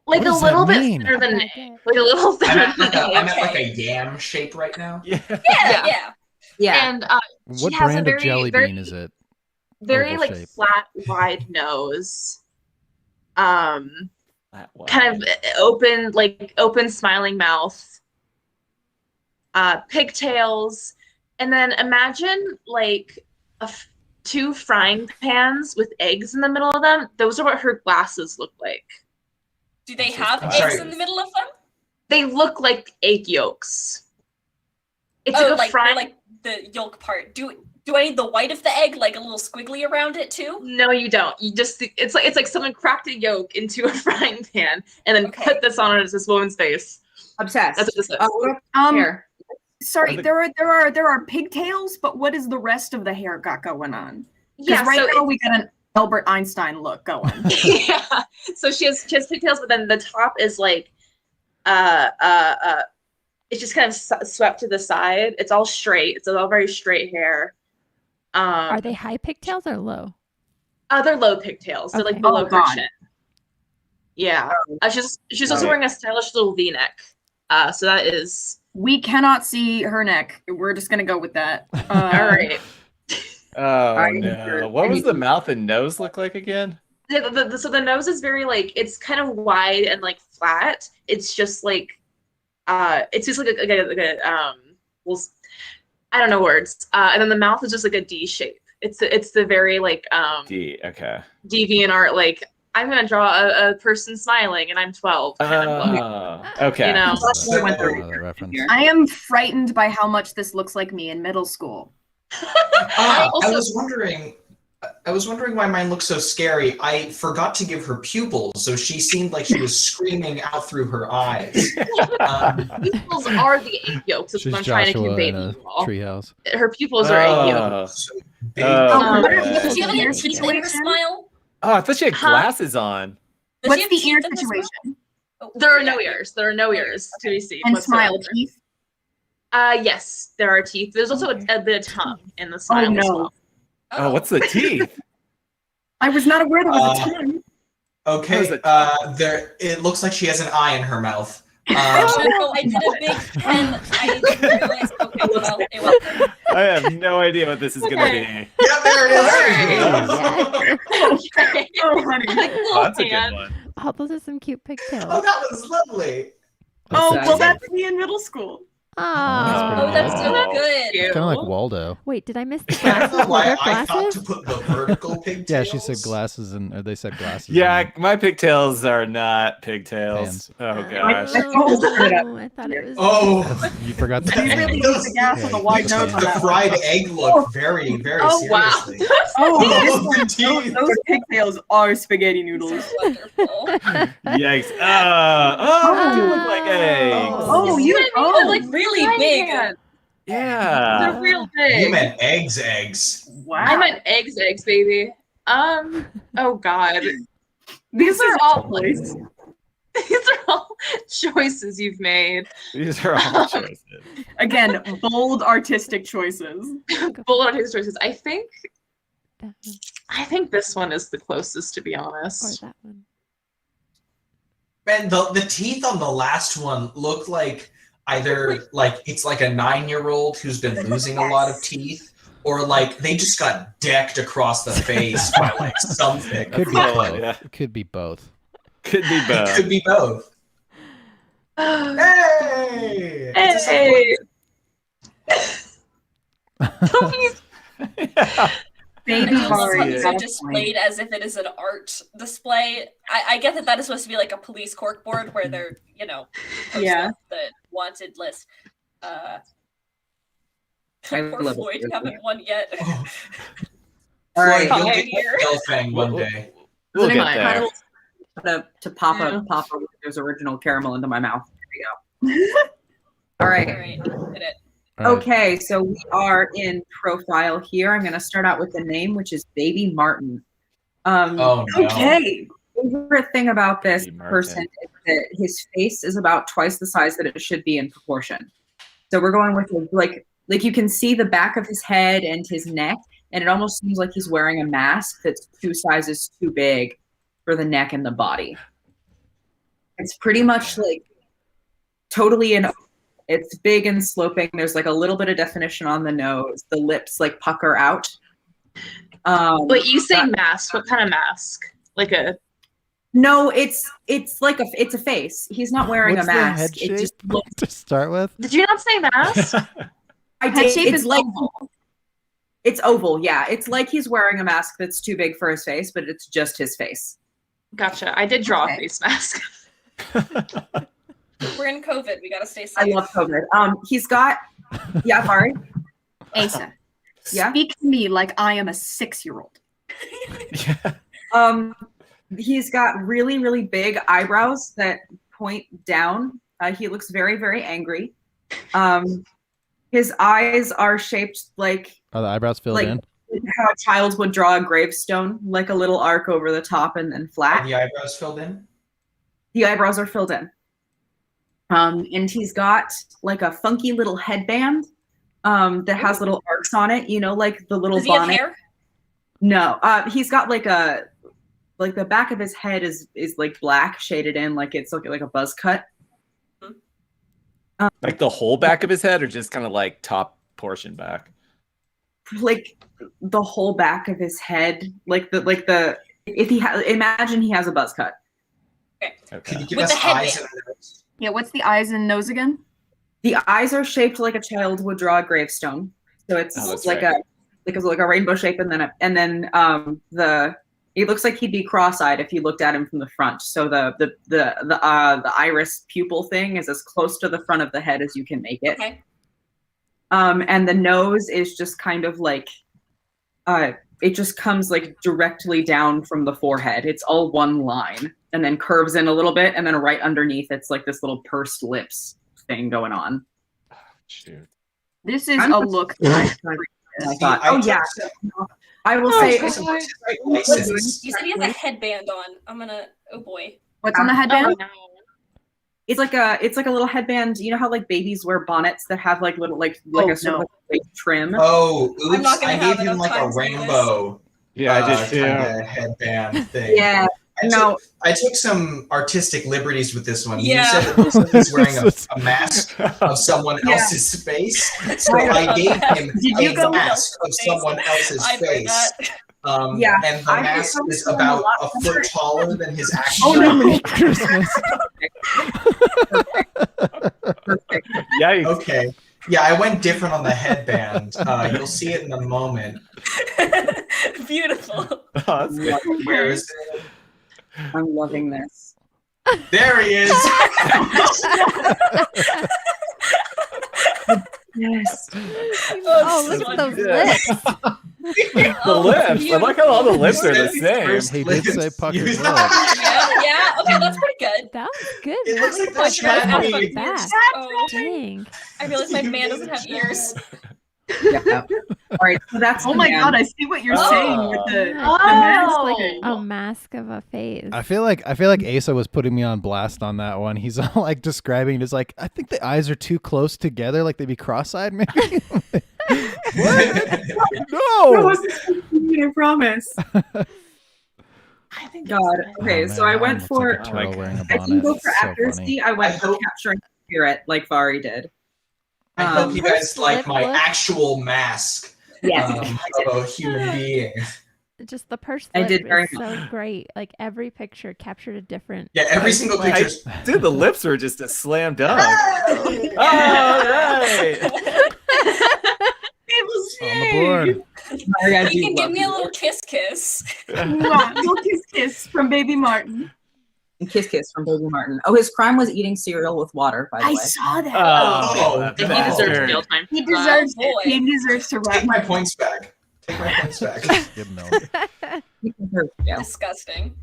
Like What a does little that bit mean? thinner than Okay. like a little I'm thinner at, than like a, I'm at like Okay. a yam shape right now. Yeah. Yeah, Yeah. yeah. Yeah. And What has a brand very- of jelly very- bean is it? very Oval like shape. flat, wide nose. That one. Kind of open smiling mouth. Pigtails, and then imagine like two frying pans with eggs in the middle of them. Those are what her glasses look like. Do they have I'm eggs sorry. in the middle of them? They look like egg yolks. It's Oh, like a like frying. like the yolk part. Do I need the white of the egg, like a little squiggly around it too? No, you don't. You just it's like someone cracked a yolk into a frying pan and then Okay. put this on this woman's face. Obsessed. That's what this is. What Here. Sorry, I think- there are pigtails, but what is the rest of the hair got going on? Because Yeah, right so now we got an Albert Einstein look going. yeah. So she has pigtails, but then the top is like it's just kind of swept to the side. It's all straight. It's all very straight hair. Are they high pigtails or low? They're low pigtails. They're like Okay. below Oh, her God. chin. Yeah. She's also Right. wearing a stylish little V-neck. So that is We cannot see her neck. We're just gonna go with that. all right. Oh I- no! What was the mouth and nose look like again? So the nose is very like it's kind of wide and like flat. It's just like it's just like a well, I don't know words. And then the mouth is just like a D shape. It's the very like D. Okay. DeviantArt like I'm gonna draw a person smiling and I'm 12 kind of look. Oh, okay. You know. That's what I went through another reference. here. I am frightened by how much this looks like me in middle school. I Also- was wondering why mine looked so scary. I forgot to give her pupils, so she seemed like she was screaming out through her eyes. Pupils are the egg yolks. That's She's what I'm trying to Joshua convey in to a you all. treehouse. Her pupils are egg yolks. Oh. Big- Oh, what okay. are- Does she have any Hair teeth in her situation? smile? Oh, I thought she had Huh? glasses on. Does she What's have the teeth ear in her smile? situation? Oh, There are yeah. no ears. There are no ears to be seen. And smile whatsoever. teeth? Yes, there are teeth. There's also a bit of tongue in the smile Oh as no. well. Oh, what's the teeth? I was not aware there was a tongue. Okay, What is there. It looks like she has an eye in her mouth. Oh, I did a big pen. I didn't realize. Okay, well, it was. I have no idea what this is going to be. Yeah, there it is. Okay. Oh, honey. Like a Oh, little that's a good hand. one. Oh, those are some cute Oh, pigtails. that was lovely. Oh, That's well, nice. that's me in middle school. Oh, Oh, that's so That's good. cute. Kind of like Waldo. wait, did I miss the I don't glasses? know why Were there I thought to glasses? put the vertical pigtails. Yeah, she said glasses, or they said glasses. Yeah, my pigtails are not pigtails. Hands. Oh, I gosh. I thought it was. Oh, You forgot You the really Those- need the gas with a wide Yeah, nose on the that. fried egg look very, very Oh wow. seriously. Oh, Oh, this one, teeth. those pigtails are spaghetti noodles. Wonderful. Yikes. Oh, you look like eggs. Oh, you They're oh, like really tiny big. hands. Yeah. They're real big. You meant eggs. wow. I meant eggs, baby. Oh god. These are all These are all choices you've made. These are all choices. again bold artistic choices. Bold artistic choices. I think That one this one is the closest, to be or honest. that one. Man, the teeth on the last one look like either like it's like a 9-year-old who's been losing a lot of teeth, or like they just got decked across the face by like something. Could be Oh, both. yeah. It could be both. Could be It both. could be both. Hey! Hey. Yeah. Baby I do love Bari how is these on are point. displayed as if it is an art display. I get that is supposed to be like a police corkboard where they're, posting Yeah. the wanted list. I Poor love it. Floyd, you haven't won yet. All right. Floyd, you'll Okay, get here. your Fang one day. We'll Doesn't get matter. there. To pop Yeah. a Windows original caramel into my mouth. There we go. All right. All right, hit it. All right. Okay, so we are in profile here. I'm going to start out with the name, which is Baby Martin. Oh no. Okay. Favorite thing about this Baby Martin. person is that his face is about twice the size that it should be in proportion. So we're going with like you can see the back of his head and his neck, and it almost seems like he's wearing a mask that's 2 sizes too big for the neck and the body. It's pretty much like totally it's big and sloping. There's like a little bit of definition on the nose. The lips like pucker out. Wait, you say that- mask? What kind of mask? Like a No, it's like it's a face. He's not wearing What's a the mask. head It just shape looks. to start with? Did you not say mask? I Head did. shape It's is like oval. it's oval. Yeah, it's like he's wearing a mask that's too big for his face, but it's just his face. Gotcha. I did draw Okay. a face mask. We're in COVID. We gotta stay I safe. love COVID. He's got. Yeah, sorry. Asa, Yeah. speak to me like I am a 6-year-old. He's got really, really big eyebrows that point down. He looks very, very angry. His eyes are shaped like Are the eyebrows filled Like- in? how a child would draw a gravestone, like a little arc over the top and then Are flat. the eyebrows filled in? The eyebrows are filled in. And he's got like a funky little headband that has little arcs on it, like the little Does he have bonnet. hair? No, he's got like the back of his head is like black shaded in, like it's like a buzz cut. Like the whole back of his head, or just kind of like top portion back? Like the whole back of his head, if he imagine he has a buzz cut. Okay. Could you give With us the headband. eyes and nose? Yeah, what's the eyes and nose again? The eyes are shaped like a child would draw a gravestone, so it's Oh, that's like right. a rainbow shape, and then it looks like he'd be cross-eyed if you looked at him from the front. So the iris pupil thing is as close to the front of the head as you can make it. Okay. And the nose is just kind of like it just comes like directly down from the forehead. It's all one line and then curves in a little bit, and then right underneath it's like this little pursed lips thing going on. Shoot. This is I'm- a look that I thought, I oh yeah, took I will Oh, say some license. You said he has a headband on. I'm gonna. Oh boy. what's on the Oh, headband? no. it's like a little headband. You know how like babies wear bonnets that have like little like Oh, a sort of like trim. Oh, I'm not oops! gonna I have gave him enough like time a to do this. rainbow Yeah, I did too. kinda headband thing. Yeah, I took some artistic liberties with this one. Yeah. You said that he's wearing a mask of someone else's face, so I gave him a mask of someone else's face. And the mask is about a foot taller than his actual Christmas. Perfect. Yikes. Okay. Yeah, I went different on the headband. You'll see it in a moment. Beautiful. Oh, that's good. Where is it? I'm loving this. There he is. Yes. Oh, look at those lips. The lips. I like how all the lips are the same. He did say puckered lips. Yeah. Okay, that's pretty good. That was good. It looks like My the man has Chad ears. back. Oh, Dang. I realize my man doesn't have ears. Yeah. All right. So that's. Oh my god, I see what you're saying with the Oh. mask. Like Like, a mask of a face. I feel like Asa was putting me on blast on that one. He's all like describing it as like, I think the eyes are too close together, like they'd be cross-eyed maybe. No. I promise. I think God. Okay, Oh, so I man, went looks for. like a turtle wearing a I bonnet. can go for It's so accuracy. funny. I went I for hope- capturing spirit, like Vari did. I hope you guys like my lip. actual mask Yes. of a human being. Just the purse I lip did very is so great. Like every picture captured a different. Yeah, every single lip. picture. Dude, the lips were just a slam dunk. All right. On the board. Vari, I You do can give love me a you. little kiss. little kiss from Baby Martin. Kiss from Baby Martin. Oh, his crime was eating cereal with water, by the I way. saw that. Oh, that's He bad. deserves bad. jail time. He deserves boy. it. He deserves to Take run. my points back. Take my points back. Give him no. He deserves jail. Disgusting.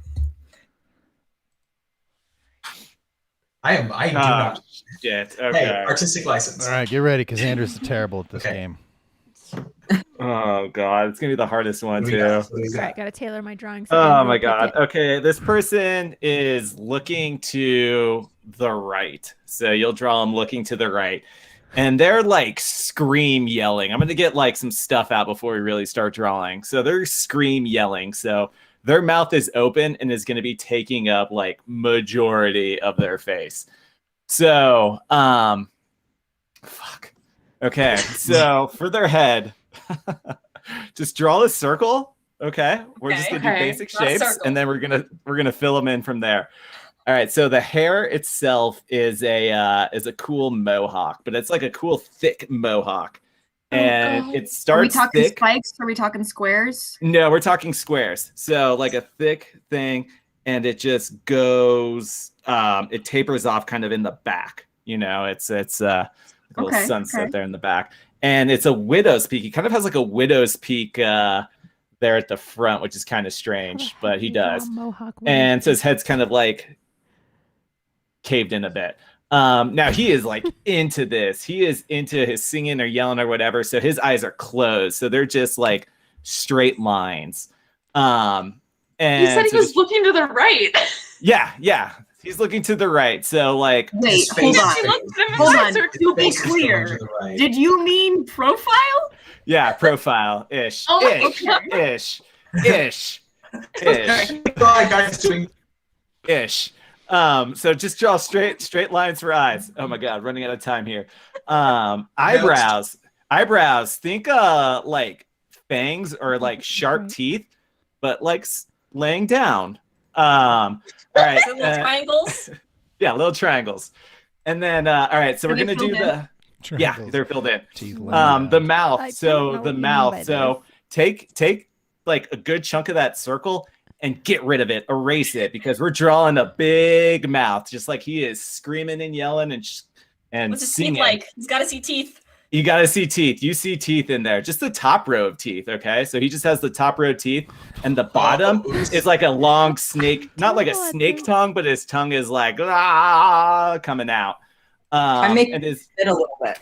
I do not. Shit. Hey, Okay. artistic license. All right, get ready because Andrew's terrible at this Okay. game. Oh god, it's gonna be the hardest one What do we too. got? What do we All got? right, gotta tailor my drawing. So Oh Andrew my will pick god. it. Okay, this person is looking to the right. So you'll draw them looking to the right. And they're like scream yelling. I'm going to get like some stuff out before we really start drawing. So they're scream yelling. So their mouth is open and is going to be taking up like majority of their face. So, fuck. Okay. So for their head, just draw a circle. Okay. We're just going to do Okay. basic Draw a shapes circle. and then we're going to fill them in from there. All right, so the hair itself is a cool mohawk, but it's like a cool thick mohawk, and it Are we starts talking thick. spikes? Are we talking squares? No, we're talking squares. So like a thick thing, and it just goes. It tapers off kind of in the back. You know, it's a little Okay, sunset okay. there in the back, and it's a widow's peak. He kind of has like a widow's peak there at the front, which is kind of strange, but he does. Mohawk And so his head's kind of like caved in a bit. Now he is like into this. He is into his singing or yelling or whatever. So his eyes are closed. So they're just like straight lines. And He said he so was just- looking to the right. yeah. He's looking to the right. So like, Wait, His hold face on. is He looked at him Hold and on. said, To be Face is going clear, to the right. did you mean profile? yeah, profile ish, Oh, ish, okay. ish, ish, ish. God, guys, doing Ish. So just draw straight lines for eyes. Oh my god, running out of time here. Eyebrows. Think like fangs or like sharp teeth, but like laying down. All right. So little triangles. Yeah, little triangles. And then all right, so Are we're they gonna do filled in? yeah, they're filled in. Teeth The laying mouth. I don't know So what the you mean mouth. by So take like a good chunk of that circle and get rid of it, erase it, because we're drawing a big mouth, just like he is screaming and yelling and What's his singing. teeth like? He's got to see teeth. You got to see teeth. You see teeth in there, just the top row of teeth. Okay, so he just has the top row of teeth, and the bottom is like a long snake, not like a snake tongue, but his tongue is like coming out. I make and his it a little bit.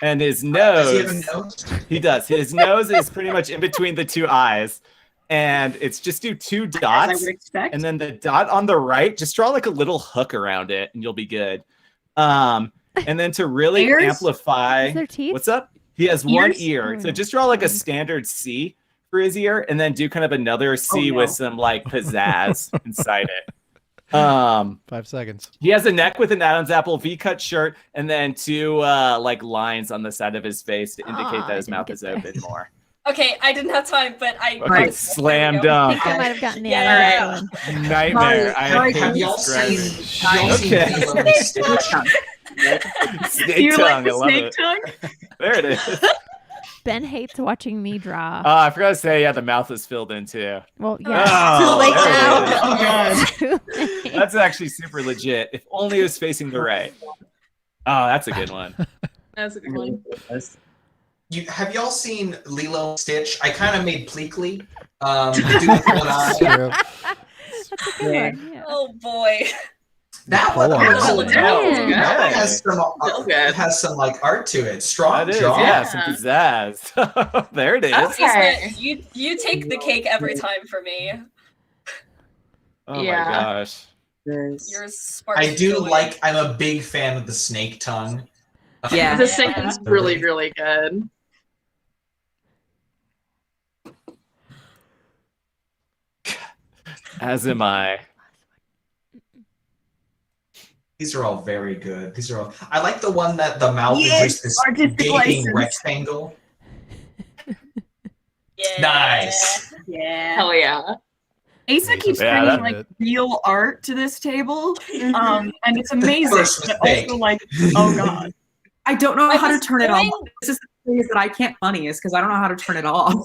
and his Does he have nose. a nose? He does. His nose is pretty much in between the two eyes. And it's just do two As I dots. would expect. And then the dot on the right, just draw like a little hook around it and you'll be good. And then to really Ears? amplify. Is there teeth? What's up? He has one Ears? ear. Oh, So yeah. just draw like a standard C frizzier, and then do kind of another C with some like pizzazz inside it. 5 seconds. He has a neck with an Adam's apple V-cut shirt, and then 2 like lines on the side of his face to indicate that his mouth is open more. Okay, I didn't have time, but I Okay, slam dunk. I think I might have gotten the Yeah. Nightmare. Have y'all seen Snake Tongue? Snake tongue. I love it. There it is. Ben hates watching me draw. I forgot to say, the mouth is filled in too. Well, yeah. Oh, Too late there now. it is. Oh god. Too late. That's actually super legit. If only it was facing the right. Oh, that's a good one. That's a good one. Have y'all seen Lilo and Stitch? I kind of made Pleakley. The dude with one eye. That's a good one. Yeah. Oh boy. That one, has some like art to it. Strong That is, jaw. yeah, some pizzazz. There it is. Okay. You take the cake every time for me. Oh Yeah. my gosh. You're spark. I do like. I'm a big fan of the snake tongue. Yeah. The snake is really, really good. As am I. These are all very good. These are all. I like the one that the mouth is just this artistic gaping license. rectangle. Yeah. Nice. Yeah. Hell yeah. Asa keeps Yeah, bringing that's like it. real art to this table, and it's amazing. First But mistake. also like, oh god. I don't know I how to was turn it going- on. This is the thing is that I can't funny is because I don't know how to turn it off.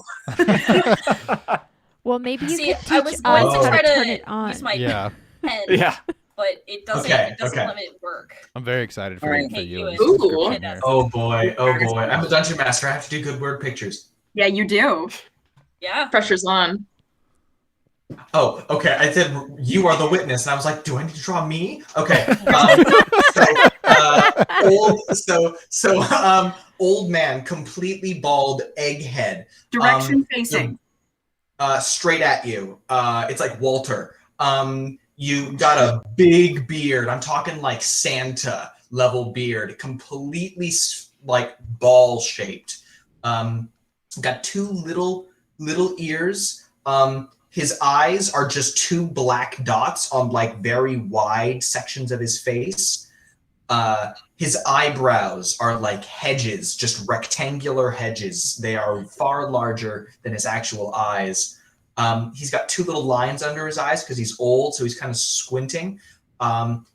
Well, maybe you See, could teach I us was going Oh. to how try to turn it to on. use my Yeah, pen, Yeah. but it doesn't. Okay, It doesn't okay. let it work. I'm very excited for, Alright. for you. Hey, and you this and- description Ooh. here. Oh boy. Oh boy. I'm a dungeon master. I have to do good word pictures. Yeah, you do. Yeah. Pressure's on. Oh, okay. I said you are the witness, and I was like, do I need to draw me? Okay. Old man, completely bald, egghead, Direction facing. straight at you. It's like Walter. You got a big beard. I'm talking like Santa level beard, completely like ball shaped. Got 2 little ears. His eyes are just 2 black dots on like very wide sections of his face. His eyebrows are like hedges, just rectangular hedges. They are far larger than his actual eyes. He's got 2 little lines under his eyes because he's old, so he's kind of squinting.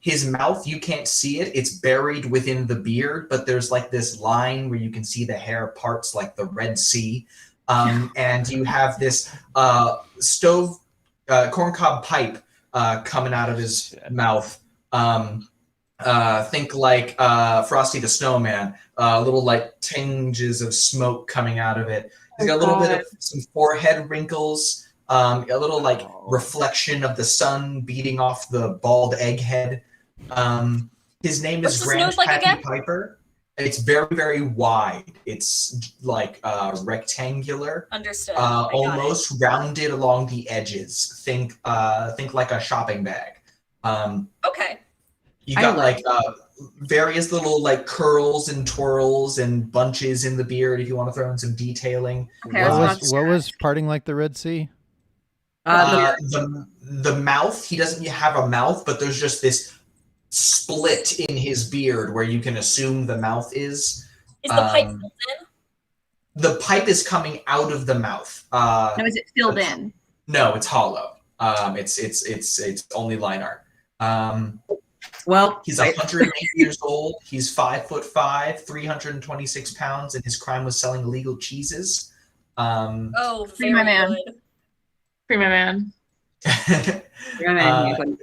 His mouth, you can't see it. It's buried within the beard, but there's like this line where you can see the hair parts like the Red Sea. And you have this corncob pipe coming out of his mouth. Think like Frosty the Snowman, little like tinges of smoke coming out of it. He's got a little bit of some forehead wrinkles, a little like reflection of the sun beating off the bald egghead. His name What's is his Grand nose like Pappy again? Piper. It's very, very wide. It's like rectangular, Understood. I got it. almost rounded along the edges. Think like a shopping bag. Okay. You I got like like various little like curls and twirls and bunches in the beard if you want to throw in some detailing. Okay, I was about to What was parting like the Red Sea? The mouth, he doesn't have a mouth, but there's just this split in his beard where you can assume the mouth is. Is the pipe filled in? The pipe is coming out of the mouth. Now is it filled in? No, it's hollow. It's only line art. Well, He's 108 years old. He's 5'5", 326 pounds, and his crime was selling illegal cheeses. Oh, Free my very man. good. Free my man. Very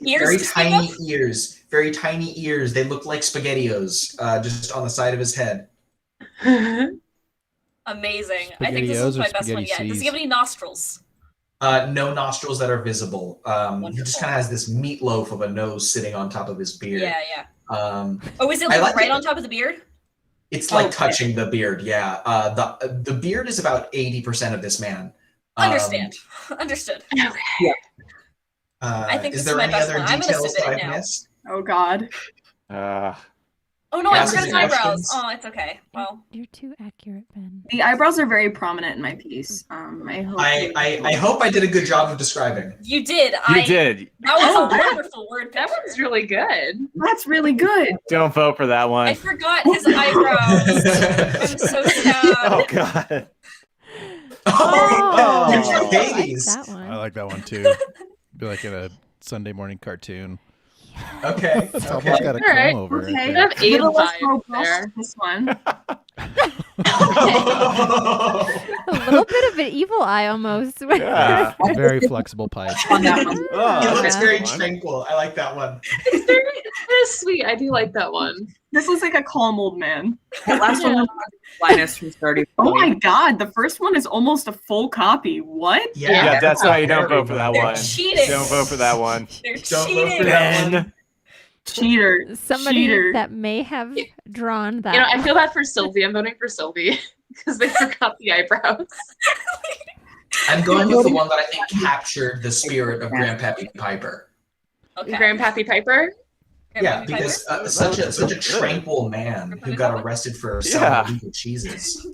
Ears to speak tiny of? ears. Very tiny ears. They look like SpaghettiOs, just on the side of his head. Amazing. I think this SpaghettiOs is my or best one yet. Does he have any nostrils? No nostrils that are visible. He just Wonderful. kind of has this meatloaf of a nose sitting on top of his beard. Yeah, yeah. Um, Oh, is it I like like right it. on top of the beard? It's like Okay. touching the beard. Yeah. The beard is about 80% of this man. Understand. Understood. I think Is this is there my any best other one. I'm gonna details submit that it I've now. missed? Oh god. Oh no, I Ask forgot his any eyebrows. questions? Oh, it's okay. Well, You're too accurate, Ben. The eyebrows are very prominent in my piece. I hope. I hope I did a good job of describing. you did. You did. That was Oh, a wonderful word That picture. one's really good. That's really good. Don't vote for that I one. forgot his eyebrows. I'm so sad. Oh god. Oh, Oh. there's I like babies. that one. I like that one too. Be like in a Sunday morning cartoon. Okay. It's okay. almost got a comb Alright, over okay. it. I have eight Little less vibes robust, there. this one. A little bit of an evil eye almost. Yeah. Very flexible pipe. On that one. Oh, It looks Yeah. very tranquil. I like that one. It's very sweet. I do like that one. This looks like a calm old man. The last one was Linus from Stardew Oh my Valley. god, the first one is almost a full copy. What? Yeah, that's why you don't vote for that They're one. cheating. Don't vote for that one. They're Don't vote cheating. for that one. Cheater. Somebody Cheater. that may have drawn that. You know, I feel bad for Sylvie. I'm voting for Sylvie because they forgot the eyebrows. I'm going with the one that I think captured the spirit of Grandpappy Piper. Okay. Grandpappy Piper. Yeah, because such a tranquil man who got arrested for selling illegal cheeses.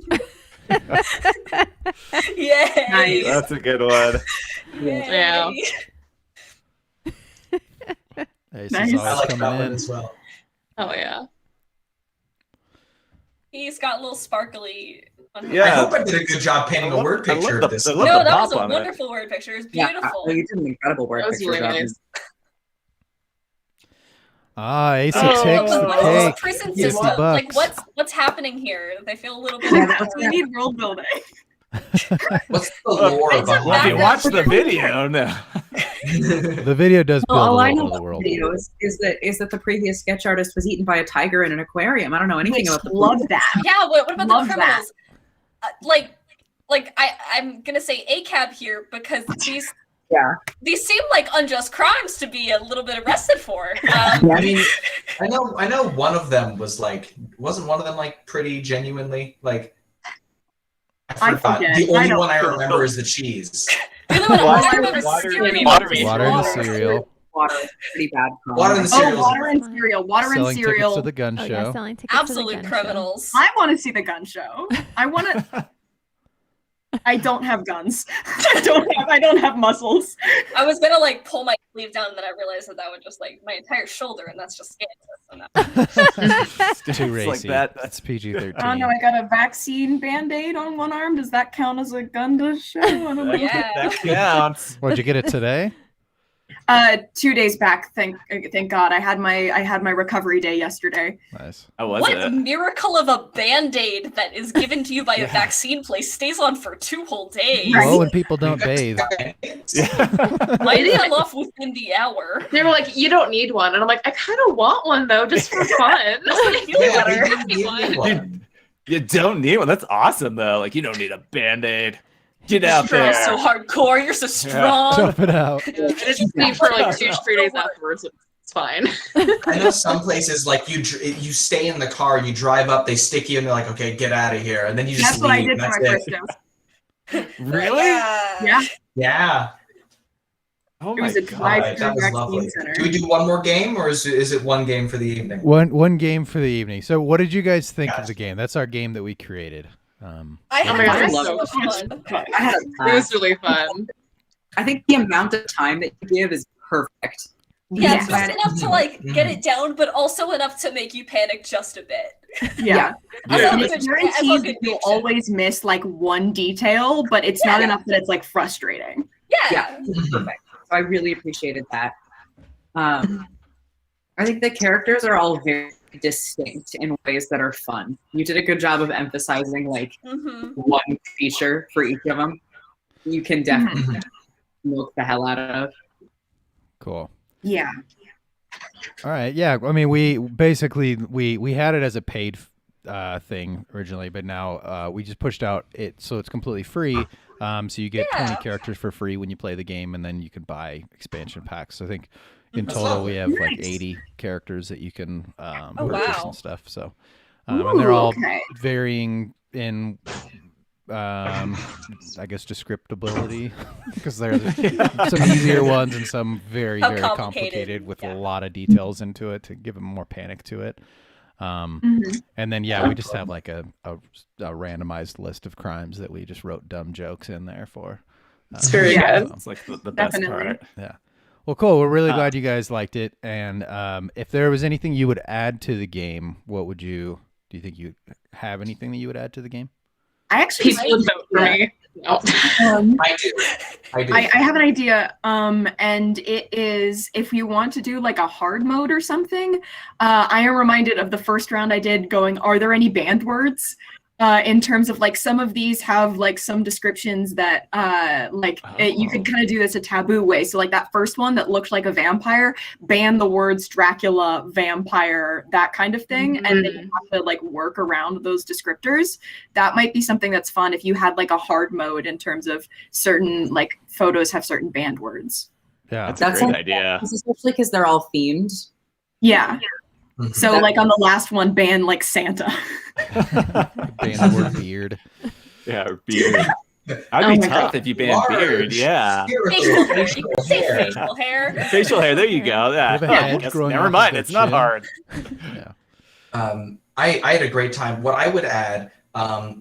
Yay. Nice. That's a good one. Yay. Yeah. Ace Nice. is I always like that coming one in. as well. Oh yeah. He's got a little sparkly. On Yeah. I hope I did a good job painting a word I love picture the- of this. I No, love the that was pop a on it. wonderful word picture. It's Yeah, beautiful. you did an incredible word That was picture. really Robin. nice. Ah, Ace Oh. of takes the What is this cake. prison 50 system? Like, bucks. what's happening here? They feel a little bit. Yeah, of that's We need world building. What's the lore It's a behind Well, if you background watch the picture. video, no. The video does build Well, all a I little know bit of the about world. the video is that the previous sketch artist was eaten by a tiger in an aquarium. I don't know anything about the Love that. Yeah. What about Love the criminals? I'm gonna say ACAB here because these seem like unjust crimes to be a little bit arrested for. I mean, I know one of them was like, wasn't one of them like pretty genuinely like? I forgot. forget. The I only don't one I know. remember is the cheese. The only one I Water- remember is water- cereal. water meat. Water in the cereal. Water is pretty bad. Water in the cereal. Oh, water and cereal. Water and Selling tickets cereal. to the gun Oh, show. yeah, selling tickets to the Absolute gun show. criminals. I want to see the gun show. I want to. I don't have guns. I don't have muscles. I was gonna like pull my sleeve down, and then I realized that would just like my entire shoulder, and that's just scandalous. So no. Too It's like racy. that. That's PG-13. Oh no, I got a vaccine band-aid on one arm. Does that count as a gun to show? I don't know. Yeah. That counts. Where'd you get it today? 2 days back. Thank God. I had my recovery day yesterday. Nice. How was What it? miracle of a band-aid that is given to you by a Yeah. vaccine place stays on for 2 whole days. Right. Well, when people don't bathe. Yeah. Might fell off within the hour. They were like, "You don't need one," and I'm like, "I kind of want one though, just for fun." Feel Yeah, better. they didn't give me one. You don't need one. That's awesome though. Like you don't need a band-aid. Get out You're there. so hardcore. You're so strong. Jump it out. I just sleep for like 2-3 days afterwards. It's fine. I know some places like you stay in the car, you drive up, they stick you, and they're like, okay, get out of here, and then you just That's what I leave. did and for that's my it. first dose. Really? Yeah. Yeah. Oh It my was a god. Alright, drive-through that was lovely. vaccine center. Do we do one more game, or is it one game for the evening? One game for the evening. So, what did you guys think of Gotcha. the game? That's our game that we created. I Oh my God, I had love so it. much fun. I had a It blast. was really fun. I think the amount of time that you give is perfect. Yeah, Yeah. just enough to like get it down, but also enough to make you panic just a bit. Yeah. I Yeah. love And good- it I love guarantees good that you'll fiction. always miss like one detail, but it's not enough that it's like frustrating. Yeah. Perfect. So I really appreciated that. I think the characters are all very distinct in ways that are fun. You did a good job of emphasizing like hmm one feature for each of them. You can definitely milk the hell out of. Cool. Yeah. All right. Yeah. I mean, we basically we had it as a paid thing originally, but now we just pushed out it so it's completely free. So you get 20 characters for free when you play the game, and then you can buy expansion packs. I think in That's total lovely. we have like Nice. 80 characters that you can purchase wow. and stuff. So and they're Ooh, all okay. varying in I guess descriptability because there's some easier ones and some very How very complicated. complicated with Yeah. a lot of details into it to give them more panic to it. And then we just have like a randomized list of crimes that we just wrote dumb jokes in there for. It's very good. It's like the best part. Yeah. Well, cool. We're really glad you guys liked it. And if there was anything you would add to the game, what would you? Do you think you have anything that you would add to the game? I actually People would vote for me. No. I do. I have an idea, and it is if you want to do like a hard mode or something. I am reminded of the first round I did going, are there any banned words? In terms of like some of these have like some descriptions that you could kind of do this a taboo way. So like that first one that looked like a vampire, ban the words Dracula, vampire, that kind of thing. And then you have to like work around those descriptors. That might be something that's fun if you had like a hard mode in terms of certain like photos have certain banned words. Yeah, that's a great idea. Especially because they're all themed. Yeah. So like on the last one, ban like Santa. Ban the word beard. Yeah, or beard. That'd be tough if you banned beard. Yeah. Facial hair. You can say facial hair. Facial hair. There you go. Yeah. Never mind. It's not hard. Yeah. I had a great time. What I would add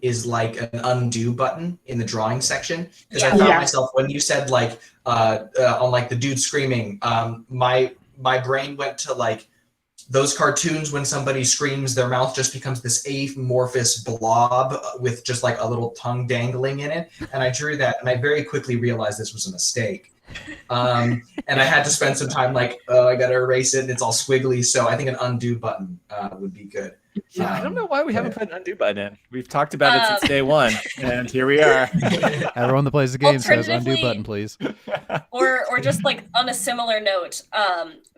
is like an undo button in the drawing section, because I thought myself when you said like on like the dude screaming, my brain went to like those cartoons when somebody screams, their mouth just becomes this amorphous blob with just like a little tongue dangling in it. And I drew that, and I very quickly realized this was a mistake. And I had to spend some time like, oh, I got to erase it, and it's all squiggly. So I think an undo button would be good. Yeah, I don't know why we haven't put an undo button in. We've talked about it since day one, and here we are. Everyone that plays the game says undo button, please. Or just like on a similar note,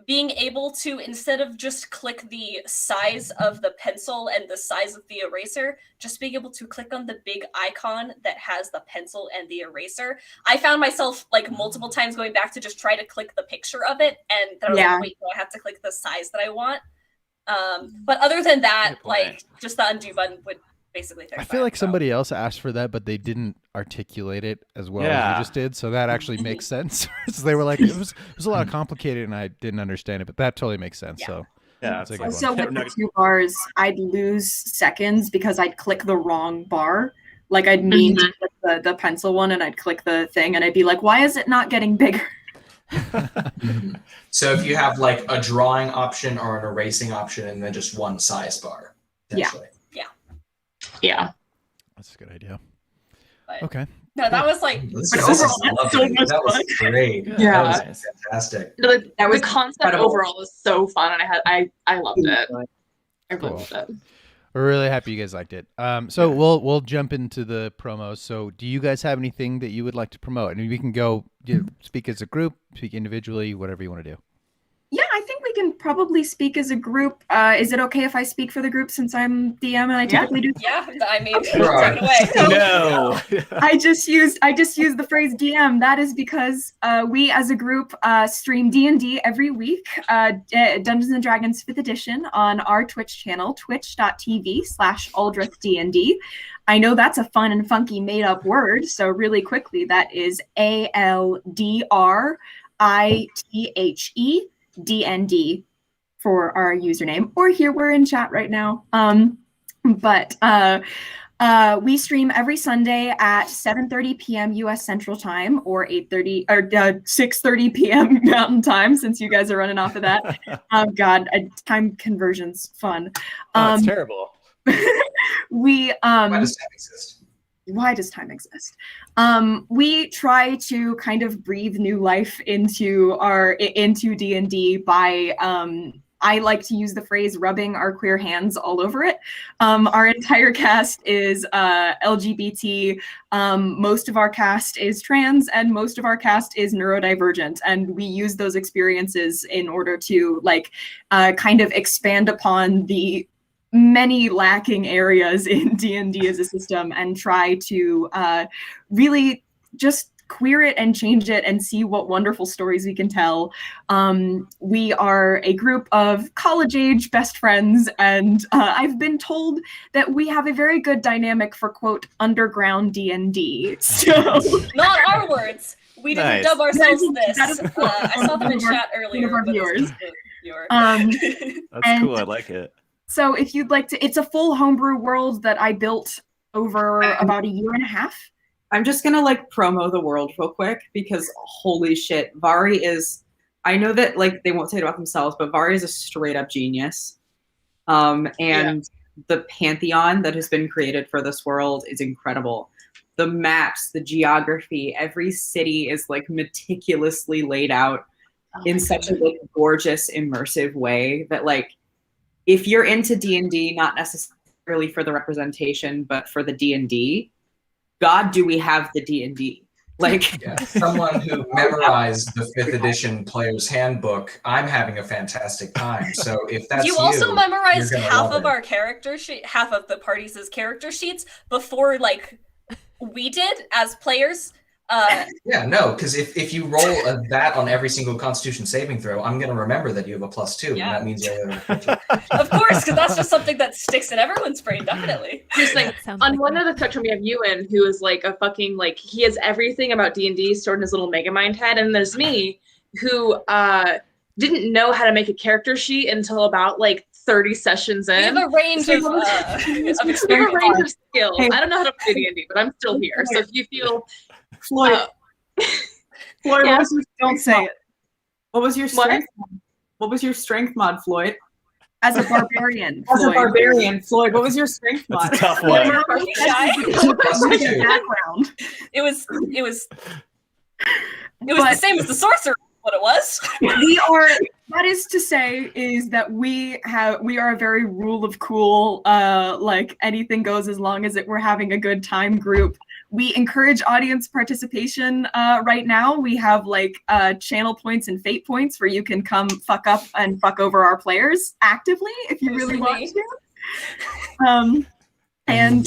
being able to, instead of just click the size of the pencil and the size of the eraser, just being able to click on the big icon that has the pencil and the eraser. I found myself like multiple times going back to just try to click the picture of it, and then I was like, wait, no, I have to click the size that I want. But other than that, like just the undo button would basically fix I feel like somebody else asked for that, but they didn't articulate it as well as you just did. So that actually makes sense. So they were like, it was a lot complicated and I didn't understand it, but that totally makes sense. So so with the 2 bars, I'd lose seconds because I'd click the wrong bar. Like I'd mean to click the pencil one, and I'd click the thing, and I'd be like, why is it not getting bigger? So if you have like a drawing option or an erasing option, and then just one size bar. Yeah. That's a good idea. But, okay. No, that was like. That was great. Yeah, that was fantastic. The concept overall was so fun, and I loved it. I really loved it. We're really happy you guys liked it. So we'll jump into the promos. So do you guys have anything that you would like to promote? I mean, we can go speak as a group, speak individually, whatever you want to do. Yeah, I think we can probably speak as a group. Is it okay if I speak for the group since I'm DM and I typically do? Yeah, I mean, take it away. No. I just used the phrase DM. That is because we as a group stream D&D every week, Dungeons and Dragons 5th edition on our Twitch channel, twitch.tv/AldrithDND. I know that's a fun and funky made up word, so really quickly, that is ALDRITHE for our username, or here we're in chat right now. But we stream every Sunday at 7:30 p.m. U.S. Central Time, or 6:30 p.m. Mountain Time, since you guys are running off of that. God, time conversion's fun. It's terrible. Why does time exist? Why does time exist? We try to kind of breathe new life into D&D by I like to use the phrase rubbing our queer hands all over it. Our entire cast is LGBT. Most of our cast is trans, and most of our cast is neurodivergent. And we use those experiences in order to kind of expand upon the many lacking areas in D&D as a system, and try to really just queer it and change it and see what wonderful stories we can tell. We are a group of college-age best friends, and I've been told that we have a very good dynamic for, quote, underground D&D. So not our words. We didn't dub ourselves this. I saw them in chat earlier. One of our viewers. That's cool. I like it. So if you'd like to, it's a full homebrew world that I built over about a year and a half. I'm just gonna like promo the world real quick because holy shit, Vari is. I know that like they won't say it about themselves, but Vari is a straight up genius. And the pantheon that has been created for this world is incredible. The maps, the geography, every city is like meticulously laid out in such a like gorgeous, immersive way that like if you're into D&D, not necessarily for the representation, but for the D&D, God, do we have the D&D? Like someone who memorized the 5th edition player's handbook, I'm having a fantastic time. So if that's you also memorized half of it. our character sheet, half of the party's character sheets before like we did as players. Yeah, no, because if you roll that on every single Constitution saving throw, I'm going to remember that you have a +2. Yeah. And that means of course, because that's just something that sticks in everyone's brain, definitely. Just like on one of the spectrum, we have Ewan, who is like a fucking like he has everything about D&D stored in his little Megamind head, and there's me, who didn't know how to make a character sheet until about like 30 sessions in. We have a range of experience. We have a range of skills. Hey. I don't know how to play D&D, but I'm still here. So if you feel Floyd, Floyd, yeah. Don't say it. What was your strength? What was your strength mod, Floyd? As a barbarian. As a barbarian, Floyd. What was your strength mod? That's a tough one. Background. It was the same as the sorcerer. What it was. We are. That is to say, is that we are a very rule of cool. Like anything goes as long as we're having a good time group. We encourage audience participation right now. We have like channel points and fate points where you can come fuck up and fuck over our players actively if you really want to. And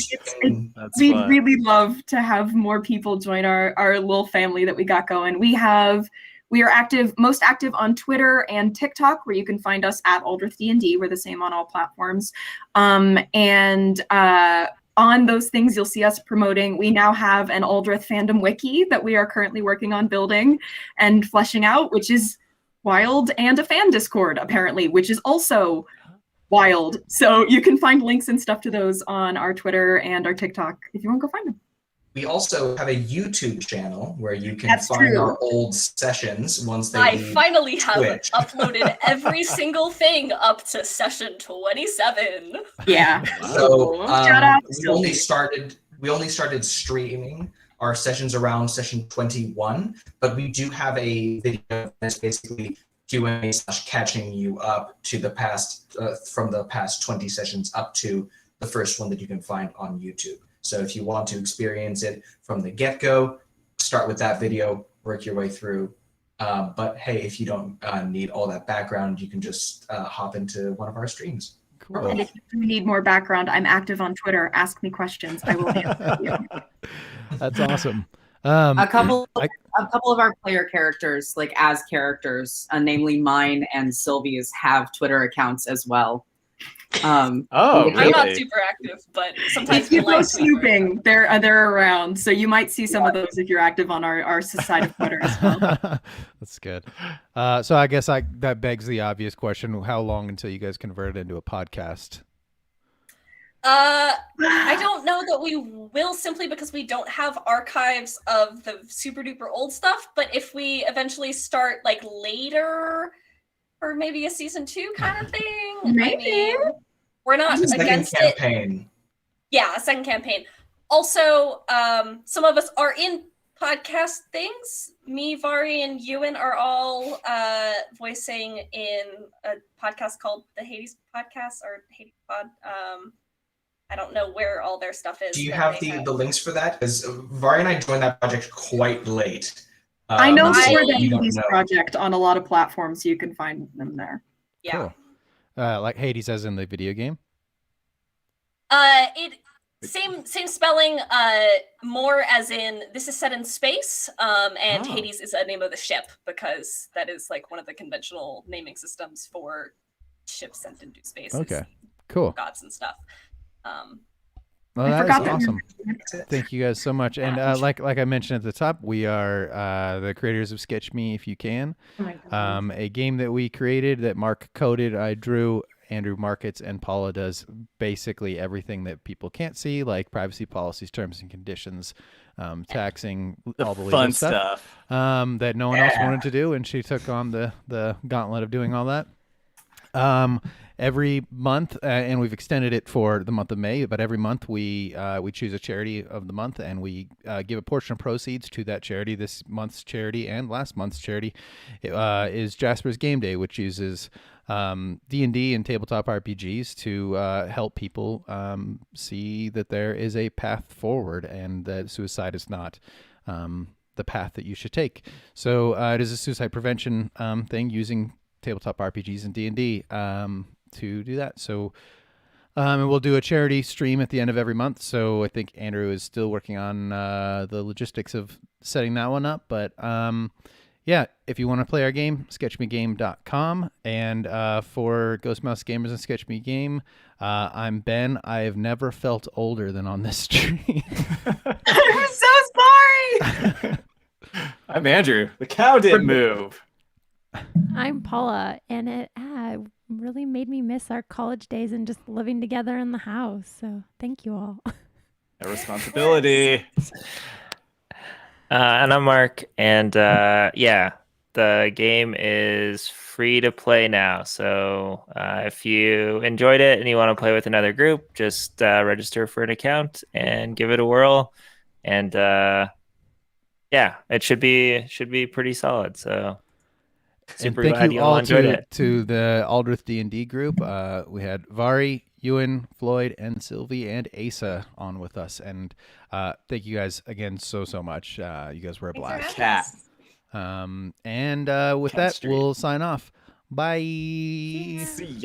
we really love to have more people join our little family that we got going. We are most active on Twitter and TikTok, where you can find us at Aldrich D&D. We're the same on all platforms. On those things, you'll see us promoting. We now have an Aldrich fandom wiki that we are currently working on building and fleshing out, which is wild, and a fan Discord, apparently, which is also wild. So you can find links and stuff to those on our Twitter and our TikTok if you want to go find them. We also have a YouTube channel where you can find our old sessions once they leave finally have Twitch. uploaded every single thing up to session 27. Yeah. So Shout out we only started streaming our sessions around session 21, but we do have a video that's basically Q&A / catching you up to the past from the past 20 sessions up to the first one that you can find on YouTube. So if you want to experience it from the get-go, start with that video, work your way through. But hey, if you don't need all that background, you can just hop into one of our streams. Cool. And if you need more background, I'm active on Twitter. Ask me questions. I will answer you. That's awesome. A couple of our player characters, like as characters, namely mine and Sylvie's, have Twitter accounts as well. Oh, I'm really? not super active, but sometimes If you we go like snooping, they're around. So you might see some of those if you're active on our side of Twitter as well. That's good. So I guess that begs the obvious question: how long until you guys convert it into a podcast? I don't know that we will, simply because we don't have archives of the super duper old stuff. But if we eventually start like later, or maybe a season 2 kind of thing, Maybe. I mean, we're not It's a second against campaign. it. Yeah, a second campaign. Also, some of us are in podcast things. Me, Vari, and Ewan are all voicing in a podcast called the Hades Podcast or Hades Pod. I don't know where all their stuff is. Do you have the links for that? Because Vari and I joined that project quite late. I know so for the we don't Hades know. project on a lot of platforms. You can find them there. Yeah. Cool. Like Hades as in the video game? Same spelling, more as in this is set in space, and Hades is a name of the ship, because that is like one of the conventional naming systems for ships sent into space. Okay, cool. Gods and stuff. Well, that is awesome. Thank you guys so much. And like I mentioned at the top, we are the creators of Sketch Me If You Can, a game that we created that Mark coded, I drew, Andrew markets, and Paula does basically everything that people can't see, like privacy policies, terms and conditions, taxing, all the legal fun stuff that no one else wanted to do, and she took on the gauntlet of doing all that. Every month, and we've extended it for the month of May, but every month we choose a charity of the month, and we give a portion of proceeds to that charity. This month's charity and last month's charity is Jasper's Game Day, which uses D&D and tabletop RPGs to help people see that there is a path forward and that suicide is not the path that you should take. So it is a suicide prevention thing using tabletop RPGs and D&D to do that. So and we'll do a charity stream at the end of every month. So I think Andrew is still working on the logistics of setting that one up. But yeah, if you want to play our game, sketchmegame.com. And for Ghost Mouse Gamers and Sketch Me Game, I'm Ben. I have never felt older than on this stream. I'm so sorry. I'm Andrew. The cow didn't move. I'm Paula, and it really made me miss our college days and just living together in the house. So thank you all. No responsibility. And I'm Mark, and yeah, the game is free to play now. So if you enjoyed it and you want to play with another group, just register for an account and give it a whirl. And yeah, it should be pretty solid. So super and glad thank you you all all enjoyed it. to the Aldrich D&D group. We had Vari, Ewan, Floyd, and Sylvie, and Asa on with us. And thank you guys again so much. You guys were a blast. Cat. And with Cat that, Street. we'll sign off. Bye. See ya.